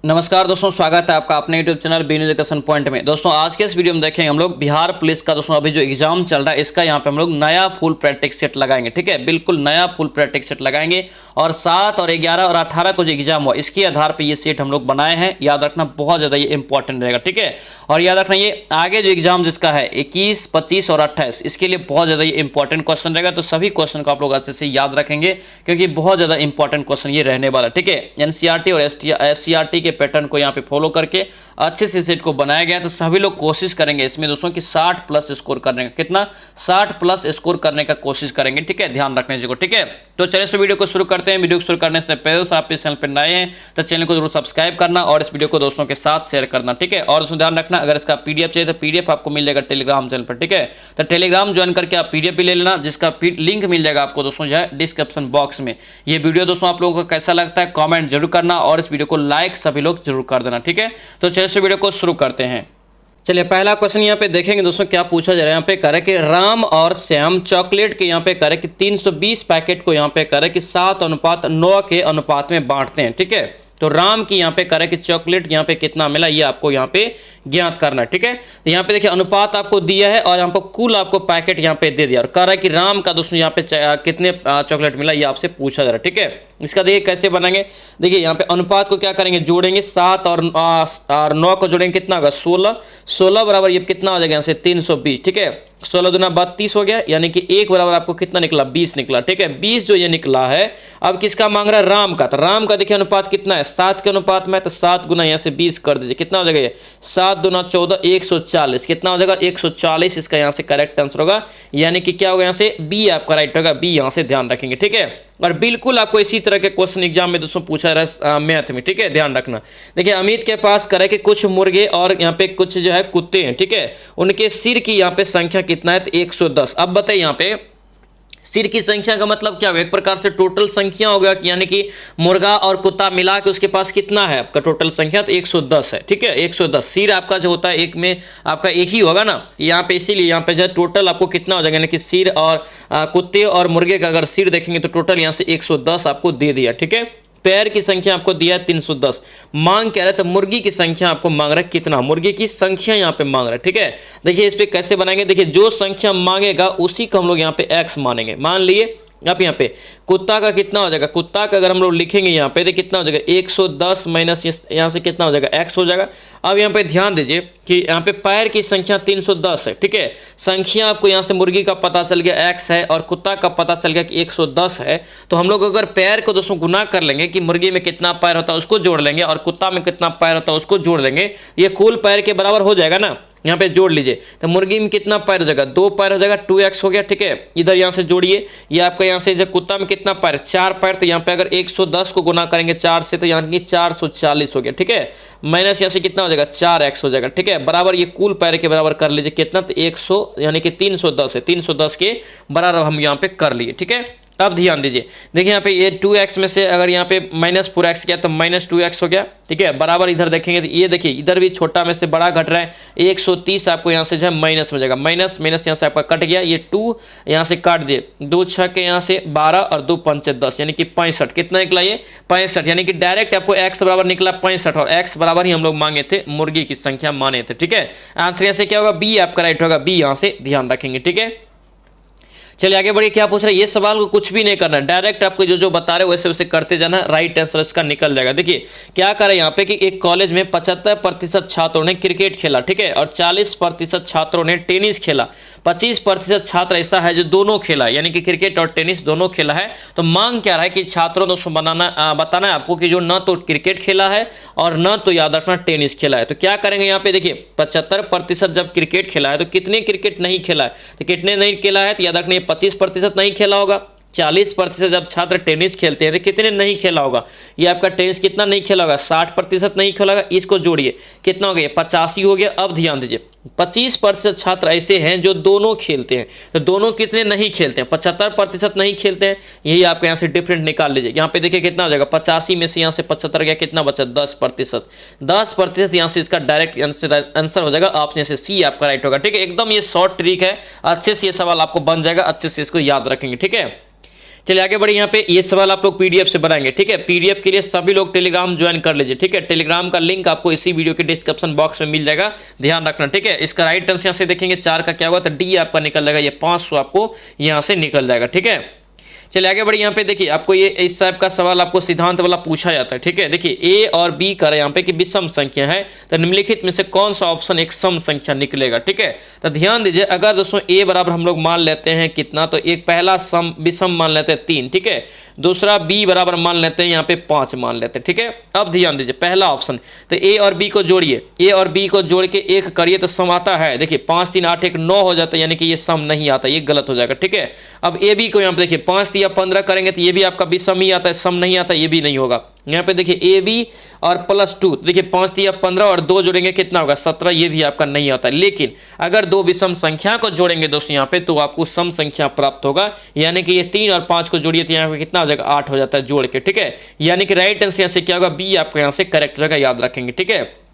नमस्कार दोस्तों, स्वागत है आपका अपने YouTube channel B News Education Point में। दोस्तों आज के इस वीडियो में देखेंगे हम लोग बिहार पुलिस का दोस्तों अभी जो एग्जाम चल रहा है इसका यहाँ पे हम लोग नया फुल प्रैक्टिस सेट लगाएंगे। ठीक है, बिल्कुल नया फुल प्रैक्टिस सेट लगाएंगे और 7 और 11 और 18 को जो एग्जाम हुआ इसके आधार पर ये सेट हम लोग बनाए हैं। याद रखना, बहुत ज़्यादा ये इंपॉर्टेंट रहेगा। ठीक है, और याद रखना ये आगे जो एग्जाम जिसका है 21, 25 और 28 इसके लिए बहुत ज़्यादा ये इंपॉर्टेंट क्वेश्चन रहेगा। तो सभी क्वेश्चन को आप लोग अच्छे से याद रखेंगे क्योंकि बहुत ज़्यादा इंपॉर्टेंट क्वेश्चन ये रहने वाला है। ठीक है, एनसीईआरटी और एससीईआरटी के पैटर्न को यहाँ पे फॉलो करके अच्छे से सेट को बनाया गया। तो सभी लोग कोशिश करेंगे इसमें दोस्तों कि 60 प्लस स्कोर करने का, कितना 60 प्लस स्कोर करने का कोशिश करेंगे। ठीक है, ध्यान रखने को। ठीक है, तो चलिए इस वीडियो को शुरू करते हैं। वीडियो को शुरू करने से पहले आप इस चैनल पर नए हैं तो चैनल को जरूर सब्सक्राइब करना और इस वीडियो को दोस्तों के साथ शेयर करना। ठीक है, और उसमें ध्यान रखना अगर इसका पीडीएफ चाहिए तो पीडीएफ आपको मिल जाएगा टेलीग्राम चैनल पर। ठीक है, तो टेलीग्राम ज्वाइन करके आप पीडीएफ भी ले लेना जिसका लिंक मिल जाएगा आपको दोस्तों जो है डिस्क्रिप्शन बॉक्स में। ये वीडियो दोस्तों आप लोगों को कैसा लगता है कमेंट जरूर करना और इस वीडियो को लाइक सभी लोग जरूर कर देना। ठीक है, तो चलिए इस वीडियो को शुरू करते हैं। चलिए पहला क्वेश्चन यहाँ पे देखेंगे दोस्तों क्या पूछा जा रहा है। यहाँ पे करे कि राम और श्याम चॉकलेट के यहाँ पे करे कि 320 पैकेट को यहाँ पे करे कि 7:9 के अनुपात में बांटते हैं। ठीक है, तो राम की यहाँ पे करे कि चॉकलेट यहाँ पे कितना मिला ये आपको यहाँ पे ज्ञात करना है। ठीक है, तो यहाँ पे देखिए अनुपात आपको दिया है और यहाँ पर कुल आपको पैकेट यहाँ पे दे दिया और कह रहा है कि राम का दोस्तों यहाँ पे कितने चॉकलेट मिला ये आपसे पूछा जा रहा है। ठीक है, इसका देखिए कैसे बनाएंगे। देखिए यहाँ पे अनुपात को क्या करेंगे, जोड़ेंगे 7 और 9 को जोड़ेंगे कितना होगा 16 बराबर ये कितना हो जाएगा यहाँ से 320। ठीक है, 16 दूना 32 हो गया यानी कि 1 बराबर आपको कितना निकला 20 निकला। ठीक है, 20 जो ये निकला है अब किसका मांग रहा है, राम का। तो राम का देखिए अनुपात कितना है 7 के अनुपात में, तो 7 गुना यहाँ से 20 कर दीजिए कितना हो जाएगा ये 7 दूना 14 140 कितना हो जाएगा 140 इसका यहाँ से करेक्ट आंसर होगा। यानी कि क्या होगा यहाँ से बी आपका राइट होगा, बी यहाँ से ध्यान रखेंगे। ठीक है, और बिल्कुल आपको इसी तरह के क्वेश्चन एग्जाम में दोस्तों पूछा रहा है मैथ में। ठीक है, ध्यान रखना। देखिए अमित के पास करे कि कुछ मुर्गे और यहाँ पे कुछ जो है कुत्ते हैं। ठीक है, उनके सिर की यहाँ पे संख्या कितना है तो 110। अब बताइए यहाँ पे सिर की संख्या का मतलब क्या होगा, एक प्रकार से टोटल संख्या होगा यानी कि मुर्गा और कुत्ता मिला के उसके पास कितना है आपका टोटल संख्या तो 110 है। ठीक है, 110 सिर आपका जो होता है एक में आपका एक ही होगा ना यहाँ पे, इसीलिए यहाँ पे जो है टोटल आपको कितना हो जाएगा यानी कि सिर और कुत्ते और मुर्गे का अगर सिर देखेंगे तो टोटल यहाँ से 110 आपको दे दिया। ठीक है, पैर की संख्या आपको दिया है 310। मांग क्या रहा है तो मुर्गी की संख्या आपको मांग रहा है कितना, मुर्गी की संख्या यहाँ पे मांग रहा है। ठीक है, देखिए इस पे कैसे बनाएंगे। देखिए जो संख्या मांगेगा उसी को हम लोग यहाँ पे x मानेंगे। मान लिए अब यहाँ पे कुत्ता का कितना हो जाएगा, कुत्ता का अगर हम लोग लिखेंगे यहाँ पे तो कितना हो जाएगा 110 माइनस यहाँ से कितना हो जाएगा x हो जाएगा। अब यहाँ पे ध्यान दीजिए कि यहाँ पे पैर की संख्या 310 है। ठीक है, संख्या आपको यहाँ से मुर्गी का पता चल गया x है और कुत्ता का पता चल गया कि 110 है। तो हम लोग अगर पैर को दोस्तों गुना कर लेंगे कि मुर्गी में कितना पैर होता है उसको जोड़ लेंगे और कुत्ता में कितना पैर होता है उसको जोड़ लेंगे, ये कुल पैर के बराबर हो जाएगा ना। यहाँ पे जोड़ लीजिए तो मुर्गी में कितना पैर हो जाएगा 2 पैर हो जाएगा 2x हो गया। ठीक है, इधर यहाँ से जोड़िए ये आपका यहाँ से जब कुत्ता में कितना पैर 4 पैर, तो यहाँ पे अगर 110 को गुना करेंगे 4 से तो यहाँ की 440 हो गया। ठीक है, माइनस यहाँ से कितना हो जाएगा 4x हो जाएगा। ठीक है, बराबर ये कुल पैर के बराबर कर लीजिए कितना तो 100 यानी कि 310 है, 310 के बराबर हम यहाँ पे कर लिए। ठीक है, अब ध्यान दीजिए देखिए यहाँ पे ये 2x में से अगर यहाँ पे -4x किया तो -2x हो गया। ठीक है, बराबर इधर देखेंगे तो ये देखिए इधर भी छोटा में से बड़ा घट रहा है 130 आपको यहाँ से जो है माइनस हो जाएगा, माइनस यहाँ से आपका कट गया, ये 2 यहाँ से काट दिए 2 6 के यहाँ से 12 और 2 5 10 यानी कि 65 कितना निकला ये 65 यानी कि डायरेक्ट आपको x बराबर निकला 65 और x बराबर ही हम लोग मांगे थे मुर्गी की संख्या माने थे। ठीक है, आंसर यहाँ से क्या होगा बी आपका राइट होगा, बी यहाँ से ध्यान रखेंगे। ठीक है, चलिए आगे बढ़िए क्या पूछ रहा है। ये सवाल को कुछ भी नहीं करना, डायरेक्ट आपको जो बता रहे वैसे वैसे करते जाना, राइट आंसर इसका निकल जाएगा। देखिए क्या करे यहाँ पे कि एक कॉलेज में 75% छात्रों ने क्रिकेट खेला। ठीक है, और 40% छात्रों ने टेनिस खेला, 25% छात्र ऐसा है जो दोनों खेला यानी कि क्रिकेट और टेनिस दोनों खेला है। तो मांग क्या रहा है कि छात्रों दोस्तों बताना है आपको कि जो न तो क्रिकेट खेला है और न तो याद रखना टेनिस खेला है। तो क्या करेंगे यहाँ पे देखिए 75% जब क्रिकेट खेला है तो कितने क्रिकेट नहीं खेला है, तो कितने नहीं खेला है तो याद रखना 25% नहीं खेला होगा। 40% जब छात्र टेनिस खेलते हैं तो कितने नहीं खेला होगा, ये आपका टेनिस कितना नहीं खेला होगा 60% नहीं खेला होगा। इसको जोड़िए कितना हो गया 85 हो गया। अब ध्यान दीजिए 25% छात्र ऐसे हैं जो दोनों खेलते हैं, तो दोनों कितने नहीं खेलते हैं 75% नहीं खेलते हैं। यही आप यहाँ से डिफरेंट निकाल लीजिए। यहाँ पे देखिए कितना हो जाएगा 85 में से यहाँ से 75 गया कितना बचा 10% यहाँ से इसका डायरेक्ट आंसर हो जाएगा ऑप्शन से सी आपका राइट होगा। ठीक है, एकदम ये शॉर्ट ट्रिक है, अच्छे से ये सवाल आपको बन जाएगा, अच्छे से इसको याद रखेंगे। ठीक है, चलिए आगे बढ़े। यहाँ पे ये सवाल आप लोग पीडीएफ से बनाएंगे, ठीक है। पीडीएफ के लिए सभी लोग टेलीग्राम ज्वाइन कर लीजिए, ठीक है। टेलीग्राम का लिंक आपको इसी वीडियो के डिस्क्रिप्शन बॉक्स में मिल जाएगा, ध्यान रखना, ठीक है। इसका राइट आंसर यहाँ से देखेंगे 4 का क्या होगा, तो डी आपका निकल जाएगा, ये 500 आपको यहाँ से निकल जाएगा, ठीक है। चलिए आगे बढ़िए। यहाँ पे देखिए आपको ये इस टाइप का सवाल आपको सिद्धांत वाला पूछा जाता है, ठीक है। देखिए ए और बी कर यहाँ पे कि विषम संख्या है, तो निम्नलिखित में से कौन सा ऑप्शन एक सम संख्या निकलेगा, ठीक है। तो ध्यान दीजिए, अगर दोस्तों ए बराबर हम लोग मान लेते हैं कितना, तो एक पहला सम विषम मान लेते हैं 3, ठीक है। दूसरा बी बराबर मान लेते हैं यहाँ पे 5 मान लेते हैं, ठीक है। अब ध्यान दीजिए पहला ऑप्शन, तो ए और बी को जोड़िए, ए और बी को जोड़ के एक करिए तो सम आता है। देखिए 5 3 8 1 9 हो जाता है, यानी कि ये सम नहीं आता, ये गलत हो जाएगा, ठीक है। अब ए बी को यहाँ पे देखिए 5 3 15 करेंगे तो ये भी आपका विषम ही आता है, सम नहीं आता, ये भी नहीं होगा। यहाँ पे देखिए ए बी और +2, देखिए 5 3 15 और 2 जोड़ेंगे कितना होगा 17, ये भी आपका नहीं आता है। लेकिन अगर दो विषम संख्या को जोड़ेंगे दोस्तों यहाँ पे, तो आपको सम संख्या प्राप्त होगा, यानी कि ये 3 और 5 को जोड़िए तो यहाँ पे कितना हो जाएगा 8 हो जाता है जोड़ के, ठीक है। यानी कि राइट आंसर यहाँ से क्या होगा, बी आपको यहाँ से करेक्ट रहेगा, याद रखेंगे, ठीक है।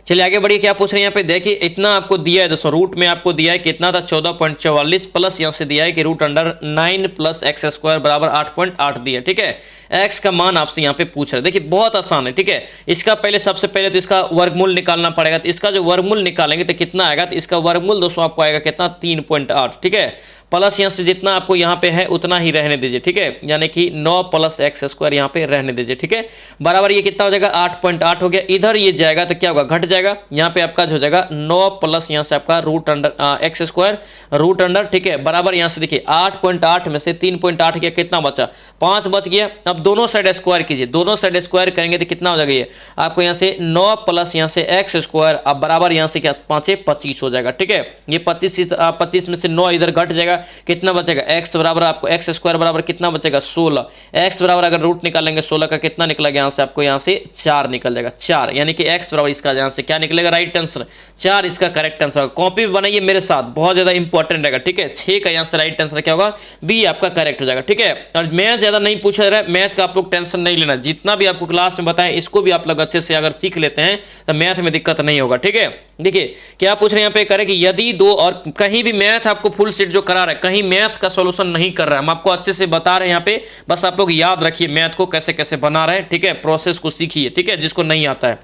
चलिए आगे बढ़िए, क्या पूछ रहे हैं यहाँ पे देखिए, इतना आपको दिया है दोस्तों, रूट में आपको दिया है कितना था 14.44 प्लस यहाँ से दिया है कि √9 + x² बराबर 8.8 दिया, ठीक है। x का मान आपसे यहाँ पे पूछ रहे हैं। देखिए बहुत आसान है, ठीक है। इसका पहले सबसे पहले तो इसका वर्गमूल निकालना पड़ेगा, तो इसका जो वर्गमूल निकालेंगे तो कितना आएगा, तो इसका वर्गमूल दोस्तों आपको आएगा कितना 3.8, ठीक है। प्लस यहाँ से जितना आपको यहाँ पे है उतना ही रहने दीजिए, ठीक है। यानी कि 9 + x² यहाँ पे रहने दीजिए, ठीक है। बराबर ये कितना हो जाएगा 8.8 हो गया, इधर ये जाएगा तो क्या होगा घट जाएगा, यहाँ पे आपका जो हो जाएगा 9 प्लस यहाँ से आपका √x², ठीक है। बराबर यहाँ से देखिए 8.8 में से 3.8 गया, कितना बचा 5 बच गया। अब दोनों साइड स्क्वायर कीजिए, दोनों साइड स्क्वायर करेंगे तो कितना हो जाएगा ये आपको यहाँ से 9 प्लस यहाँ से x², अब बराबर यहाँ से क्या 5 25 हो जाएगा, ठीक है। ये 25 में से 9 इधर घट जाएगा, कितना बचेगा x बराबर आपको x² बराबर कितना बचेगा 16, x बराबर अगर रूट निकालेंगे 16 का कितना निकलेगा यहाँ से आपको यहाँ से 4 निकल जाएगा 4, यानी कि x बराबर इसका यहाँ से क्या निकलेगा राइट आंसर 4 इसका करेक्ट आंसर। कॉपी बनाइए मेरे साथ, बहुत ज्यादा इंपॉर्टेंट रहेगा, ठीक है। 6 का यहाँ से राइट आंसर क्या होगा बी आपका करेक्ट हो जाएगा, ठीक है। और मैथ ज्यादा नहीं पूछा जा रहा है, मैथ का आप लोग टेंशन नहीं लेना, जितना भी आपको क्लास में बताया इसको भी आप लोग अच्छे से अगर सीख लेते हैं तो मैथ में दिक्कत नहीं होगा, ठीक है। देखिए क्या पूछ रहे हैं यहाँ पे करें कि यदि दो, और कहीं भी मैथ आपको फुल सेट जो करा रहा है कहीं मैथ का सॉल्यूशन नहीं कर रहा है, हम आपको अच्छे से बता रहे हैं यहाँ पे, बस आप लोग याद रखिए मैथ को कैसे कैसे बना रहे हैं, ठीक है। प्रोसेस को सीखिए, ठीक है, जिसको नहीं आता है।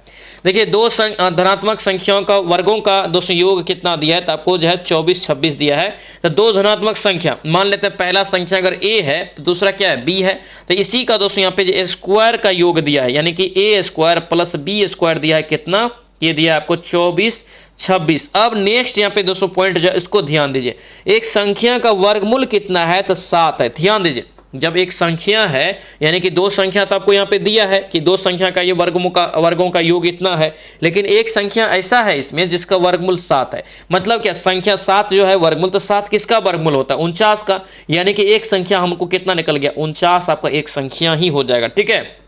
देखिए दो धनात्मक संख्याओं का वर्गों का दोस्तों योग कितना दिया है, तो आपको जो है 24 26 दिया है। तो दो धनात्मक संख्या मान लेते हैं, पहला संख्या अगर a है तो दूसरा क्या है b है, तो इसी का दोस्तों यहाँ पे स्क्वायर का योग दिया है, यानी कि a² + b² दिया है कितना, ये दिया आपको 24 26। अब नेक्स्ट यहाँ पे दोस्तों पॉइंट जो इसको ध्यान दीजिए, एक संख्या का वर्गमूल कितना है, तो 7 है। ध्यान दीजिए जब एक संख्या है यानी कि दो संख्या तो आपको यहाँ पे दिया है कि दो संख्या का ये वर्गों का योग इतना है, लेकिन एक संख्या ऐसा है इसमें जिसका वर्गमूल 7 है। मतलब क्या संख्या 7 जो है वर्गमूल, तो 7 किसका वर्गमूल होता है 49 का, यानी कि एक संख्या हमको कितना निकल गया 49 आपका एक संख्या ही हो जाएगा, ठीक है।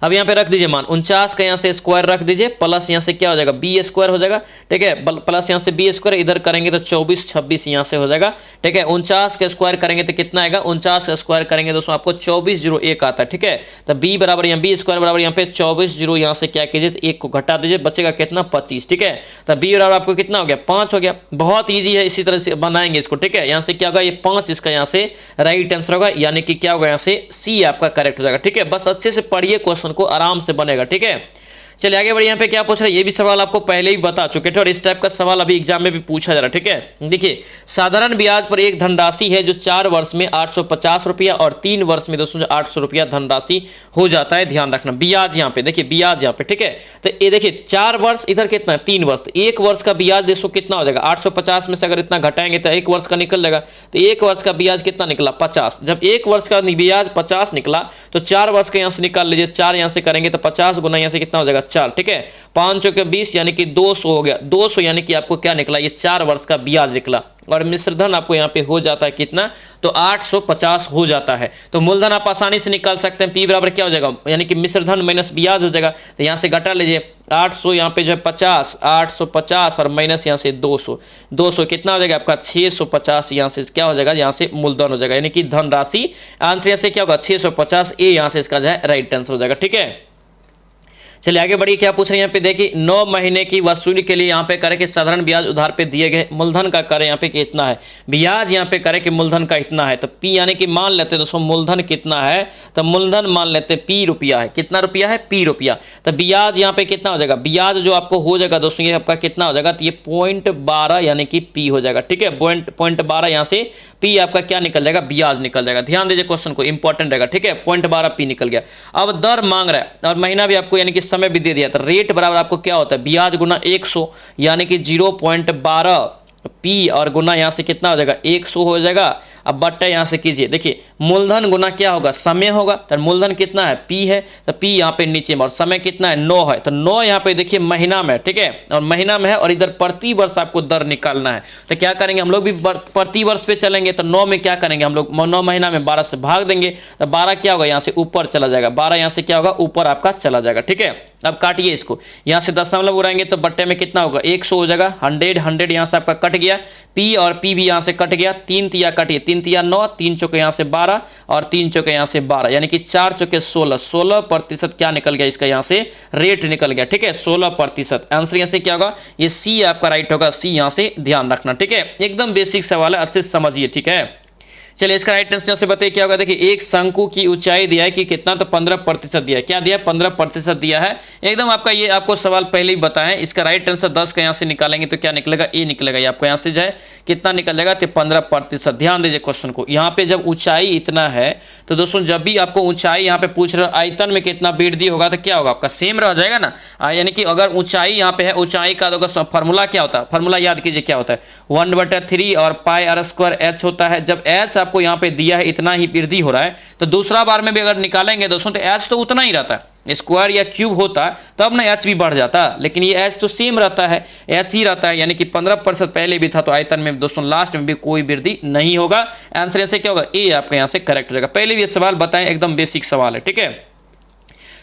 अब यहाँ पे रख दीजिए मान 49 का यहाँ से स्क्वायर रख दीजिए, प्लस यहाँ से क्या हो जाएगा b² हो जाएगा, ठीक है। प्लस यहाँ से b² इधर करेंगे तो 24 26 यहाँ से हो जाएगा, ठीक है। 49 का स्क्वायर करेंगे तो कितना आएगा, 49 का स्क्वायर करेंगे दोस्तों आपको 2401 आता है, ठीक है। तो b बराबर यहाँ b² बराबर यहाँ पे 24 यहाँ से क्या कीजिए तो 1 को घटा दीजिए, बचेगा कितना 25, ठीक है। तो b बराबर आपको कितना हो गया 5 हो गया, बहुत ईजी है, इसी तरह से बनाएंगे इसको, ठीक है। यहाँ से क्या होगा ये 5 इसका यहाँ से राइट आंसर होगा, यानी कि क्या होगा यहाँ से सी आपका करेक्ट हो जाएगा, ठीक है। बस अच्छे से पढ़िए क्वेश्चन को, आराम से बनेगा, ठीक है। चलिए आगे बढ़िए, यहाँ पे क्या पूछ रहा है, ये भी सवाल आपको पहले ही बता चुके थे और इस टाइप का सवाल अभी एग्जाम में भी पूछा जा रहा है, ठीक है। देखिए साधारण ब्याज पर एक धनराशि है जो 4 वर्ष में 850 रुपया और 3 वर्ष में दोस्तों 800 रुपया धनराशि हो जाता है। ध्यान रखना ब्याज यहाँ पे, देखिए ब्याज यहाँ पे, ठीक है। तो ये देखिए 4 वर्ष इधर कितना है 3 वर्ष, तो 1 वर्ष का ब्याज दोस्तों कितना हो जाएगा 850 में से अगर इतना घटाएंगे तो 1 वर्ष का निकल जाएगा, तो 1 वर्ष का ब्याज कितना निकला 50। जब 1 वर्ष का ब्याज 50 निकला तो 4 वर्ष का यहाँ से निकाल लीजिए, 4 यहाँ से करेंगे तो 50 गुना यहाँ से कितना हो जाएगा 4, ठीक है। 5 के 20 यानी कि 200 हो गया, 200 यानी कि आपको क्या निकला ये 4 वर्ष का ब्याज निकला। और मिश्रधन आपको यहाँ पे हो जाता है कितना, तो 850 हो जाता है। तो मूलधन आप आसानी से निकाल सकते हैं, P बराबर क्या हो जाएगा यानी कि मिश्रधन माइनस ब्याज हो जाएगा। तो यहाँ से घटा लीजिए 800 यहाँ पे जो है 50, 850 और माइनस यहाँ से 200, 200 कितना हो जाएगा आपका 650, यहाँ से क्या हो जाएगा यहाँ से मूलधन हो जाएगा, यानी कि धनराशि आंसर यहाँ से क्या होगा 650, ए यहाँ से इसका जो है राइट आंसर हो जाएगा, ठीक है। चलिए आगे बढ़िए, क्या पूछ रहे हैं यहाँ पे देखिए, 9 महीने की वसूली के लिए यहाँ पे करें कि साधारण ब्याज उधार पे दिए गए मूलधन का करें यहाँ पे कितना है, ब्याज यहाँ पे करें कि मूलधन का इतना है। तो पी यानी कि मान लेते हैं दोस्तों मूलधन कितना है, तो मूलधन मान लेते हैं पी रुपया है। कितना रुपया है, पी रुपया। तो ब्याज यहाँ पे कितना हो जाएगा, ब्याज जो आपको हो जाएगा दोस्तों ये आपका कितना हो जाएगा, तो ये 0.12 यानी कि पी हो जाएगा। ठीक है, 0.12 यहाँ से पी आपका क्या निकल जाएगा, ब्याज निकल जाएगा। ध्यान दीजिए क्वेश्चन को, इंपॉर्टेंट रहेगा। ठीक है, 0.12 पी निकल गया। अब दर मांग रहा है और महीना भी आपको यानी कि समय भी दे दिया, तो रेट बराबर आपको क्या होता है, ब्याज गुना 100 यानी कि 0.12 पी और गुना यहाँ से कितना हो जाएगा, 100 हो जाएगा। अब बट्टा यहाँ से कीजिए, देखिए मूलधन गुना क्या होगा, समय होगा। तो मूलधन कितना है, पी है, तो पी यहाँ पे नीचे में, और समय कितना है, 9 है। तो 9 यहाँ पे देखिए महीना में, ठीक है, और महीना में है, और इधर प्रति वर्ष आपको दर निकालना है। तो क्या करेंगे हम लोग भी प्रति वर्ष पे चलेंगे। तो 9 में क्या करेंगे हम लोग, 9 महीना में 12 से भाग देंगे, तो 12 क्या होगा, यहाँ से ऊपर चला जाएगा, 12 यहाँ से क्या होगा, ऊपर आपका चला जाएगा। ठीक है, अब काटिए इसको, यहाँ से दशमलव उड़ाएंगे तो बट्टे में कितना होगा, 100 हो जाएगा। 100 यहाँ से आपका कट गया, पी और पी भी यहाँ से कट गया, 3 तिया कटिए, 3 तिया 9, 3 चौके यहाँ से 12 और 3 चौके यहाँ से 12 यानी कि 4 चौके 16, 16% क्या निकल गया इसका, यहाँ से रेट निकल गया। ठीक है, 16%। आंसर यहाँ से क्या होगा, ये सी आपका राइट होगा, सी यहाँ से ध्यान रखना। ठीक है, एकदम बेसिक सवाल है, अच्छे से समझिए। ठीक है, चलिए इसका राइट आंसर से बताइए क्या होगा। देखिए एक शंकु की ऊंचाई दिया है कि कितना, तो 15% दिया है। क्या दिया है, 15% दिया है। एकदम आपका ये आपको सवाल पहले ही बताएं। इसका राइट आंसर 10 का यहाँ से निकालेंगे तो क्या निकलेगा, ए निकलेगा। ये आपको यहाँ से जो है कितना निकल जाएगा, तो 15%। ध्यान दीजिए क्वेश्चन को, यहाँ पे जब ऊंचाई इतना है तो दोस्तों जब भी आपको ऊंचाई यहाँ पे पूछ रहे आयतन में कितना वृद्धि होगा तो क्या होगा, आपका सेम रह जाएगा ना। यानी कि अगर ऊंचाई यहाँ पे है, ऊंचाई का तो फॉर्मूला क्या होता है, फॉर्मूला याद कीजिए क्या होता है, 1/3 और पाई r स्क्वायर h होता है। जब h आपको यहाँ पे दिया है इतना ही वृद्धि हो रहा है, तो दूसरा बार में भी अगर निकालेंगे दोस्तों तो h तो उतना ही रहता है। स्क्वायर या क्यूब होता तब ना h भी बढ़ जाता, लेकिन ये h तो सेम रहता है, h ही रहता है। यानी कि 15% पहले भी था, तो आयतन में दोस्तों लास्ट में भी कोई वृद्धि नहीं होगा। आंसर ऐसे क्या होगा, ए आपका यहाँ से करेक्ट रहेगा। पहले भी ये सवाल बताएं, एकदम बेसिक सवाल है। ठीक है,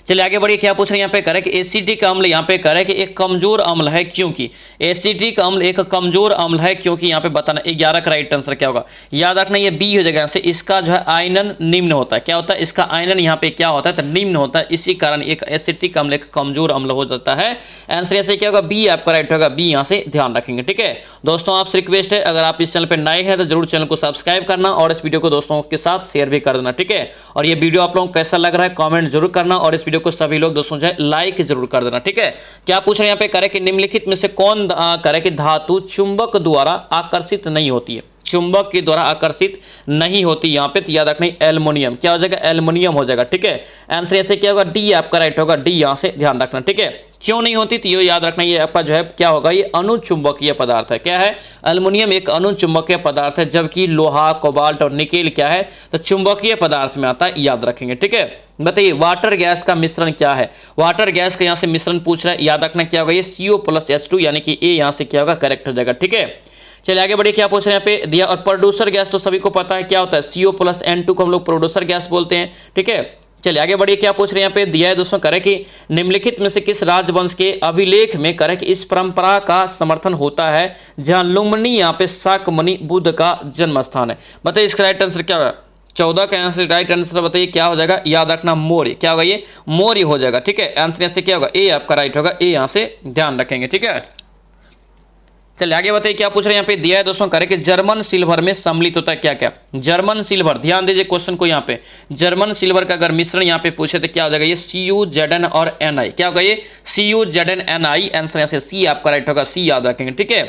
चलिए आगे बढ़िए, क्या पूछ रहे हैं यहाँ पे करें कि एसिटिक अम्ल यहाँ पे करें कि एक कमजोर अम्ल है क्योंकि, एसिटिक अम्ल एक कमजोर अम्ल है क्योंकि यहाँ पे बताना। 11 का राइट आंसर क्या होगा, याद रखना ये बी हो जाएगा। यहाँ से इसका जो है आयनन निम्न होता है। क्या होता है, इसका आयनन यहाँ पे क्या होता है, तो निम्न होता है। इसी कारण एक एसिटिक अम्ल एक कमजोर अम्ल हो जाता है। आंसर ऐसे क्या होगा, बी आपका राइट होगा, बी यहाँ से ध्यान रखेंगे। ठीक है दोस्तों, आपसे रिक्वेस्ट है अगर आप इस चैनल पर नए हैं तो जरूर चैनल को सब्सक्राइब करना और इस वीडियो को दोस्तों के साथ शेयर भी कर देना। ठीक है, और ये वीडियो आप लोगों को कैसा लग रहा है कॉमेंट जरूर करना, और इस वीडियो को सभी लोग दोस्तों जो है लाइक जरूर कर देना। ठीक है, क्या पूछ रहे हैं यहाँ पे करें कि निम्नलिखित में से कौन करें कि धातु चुंबक द्वारा आकर्षित नहीं होती है, चुंबक के द्वारा आकर्षित नहीं होती। यहाँ पे तो याद रखना एल्युमिनियम, क्या हो जाएगा, एल्युमिनियम हो जाएगा। ठीक है, आंसर ऐसे क्या होगा, डी आपका राइट होगा, डी यहाँ से ध्यान रखना। ठीक है, क्यों नहीं होती, तो ये याद रखना, ये आपका जो है क्या होगा, ये अनुचुंबकीय पदार्थ है। क्या है, एल्युमिनियम एक अनुचुंबकीय पदार्थ है, जबकि लोहा, कोबाल्ट और निकेल क्या है, तो चुंबकीय पदार्थ में आता है, याद रखेंगे। ठीक है, बताइए वाटर गैस का मिश्रण क्या है, वाटर गैस का यहाँ से मिश्रण पूछ रहा है, याद रखना क्या होगा, ये CO+H2 यानी कि ए यहाँ से क्या होगा, करेक्ट हो जाएगा। ठीक है, चलिए आगे बढ़िए, क्या पूछ रहे हैं यहाँ पे दिया। और प्रोड्यूसर गैस तो सभी को पता है क्या होता है, CO+N2 को हम लोग प्रोड्यूसर गैस बोलते हैं। ठीक है, चलिए आगे बढ़िए, क्या पूछ रहे हैं यहाँ पे दिया है दोस्तों करें कि निम्नलिखित में से किस राजवंश के अभिलेख में करें कि इस परंपरा का समर्थन होता है जहां लुम्बिनी यहाँ पे शाक्यमुनि बुद्ध का जन्म स्थान है। बताइए इसका राइट आंसर क्या होगा, 14 का आंसर राइट आंसर बताइए क्या हो जाएगा, याद रखना मौर्य, क्या होगा, ये मौर्य हो जाएगा। ठीक है, आंसर यहाँ से क्या होगा, ए आपका राइट होगा, ए यहाँ से ध्यान रखेंगे। ठीक है, चलिए आगे बताइए, क्या पूछ रहे हैं यहाँ पे दिया है दोस्तों करें कि जर्मन सिल्वर में सम्मिलित होता है क्या क्या, जर्मन सिल्वर, ध्यान दीजिए क्वेश्चन को। यहाँ पे जर्मन सिल्वर का अगर मिश्रण यहाँ पे पूछे तो क्या हो जाएगा, ये CuZn और Ni, क्या होगा, ये CuZn Ni। आंसर यहाँ से सी आपका राइट होगा, सी याद रखेंगे। ठीक है,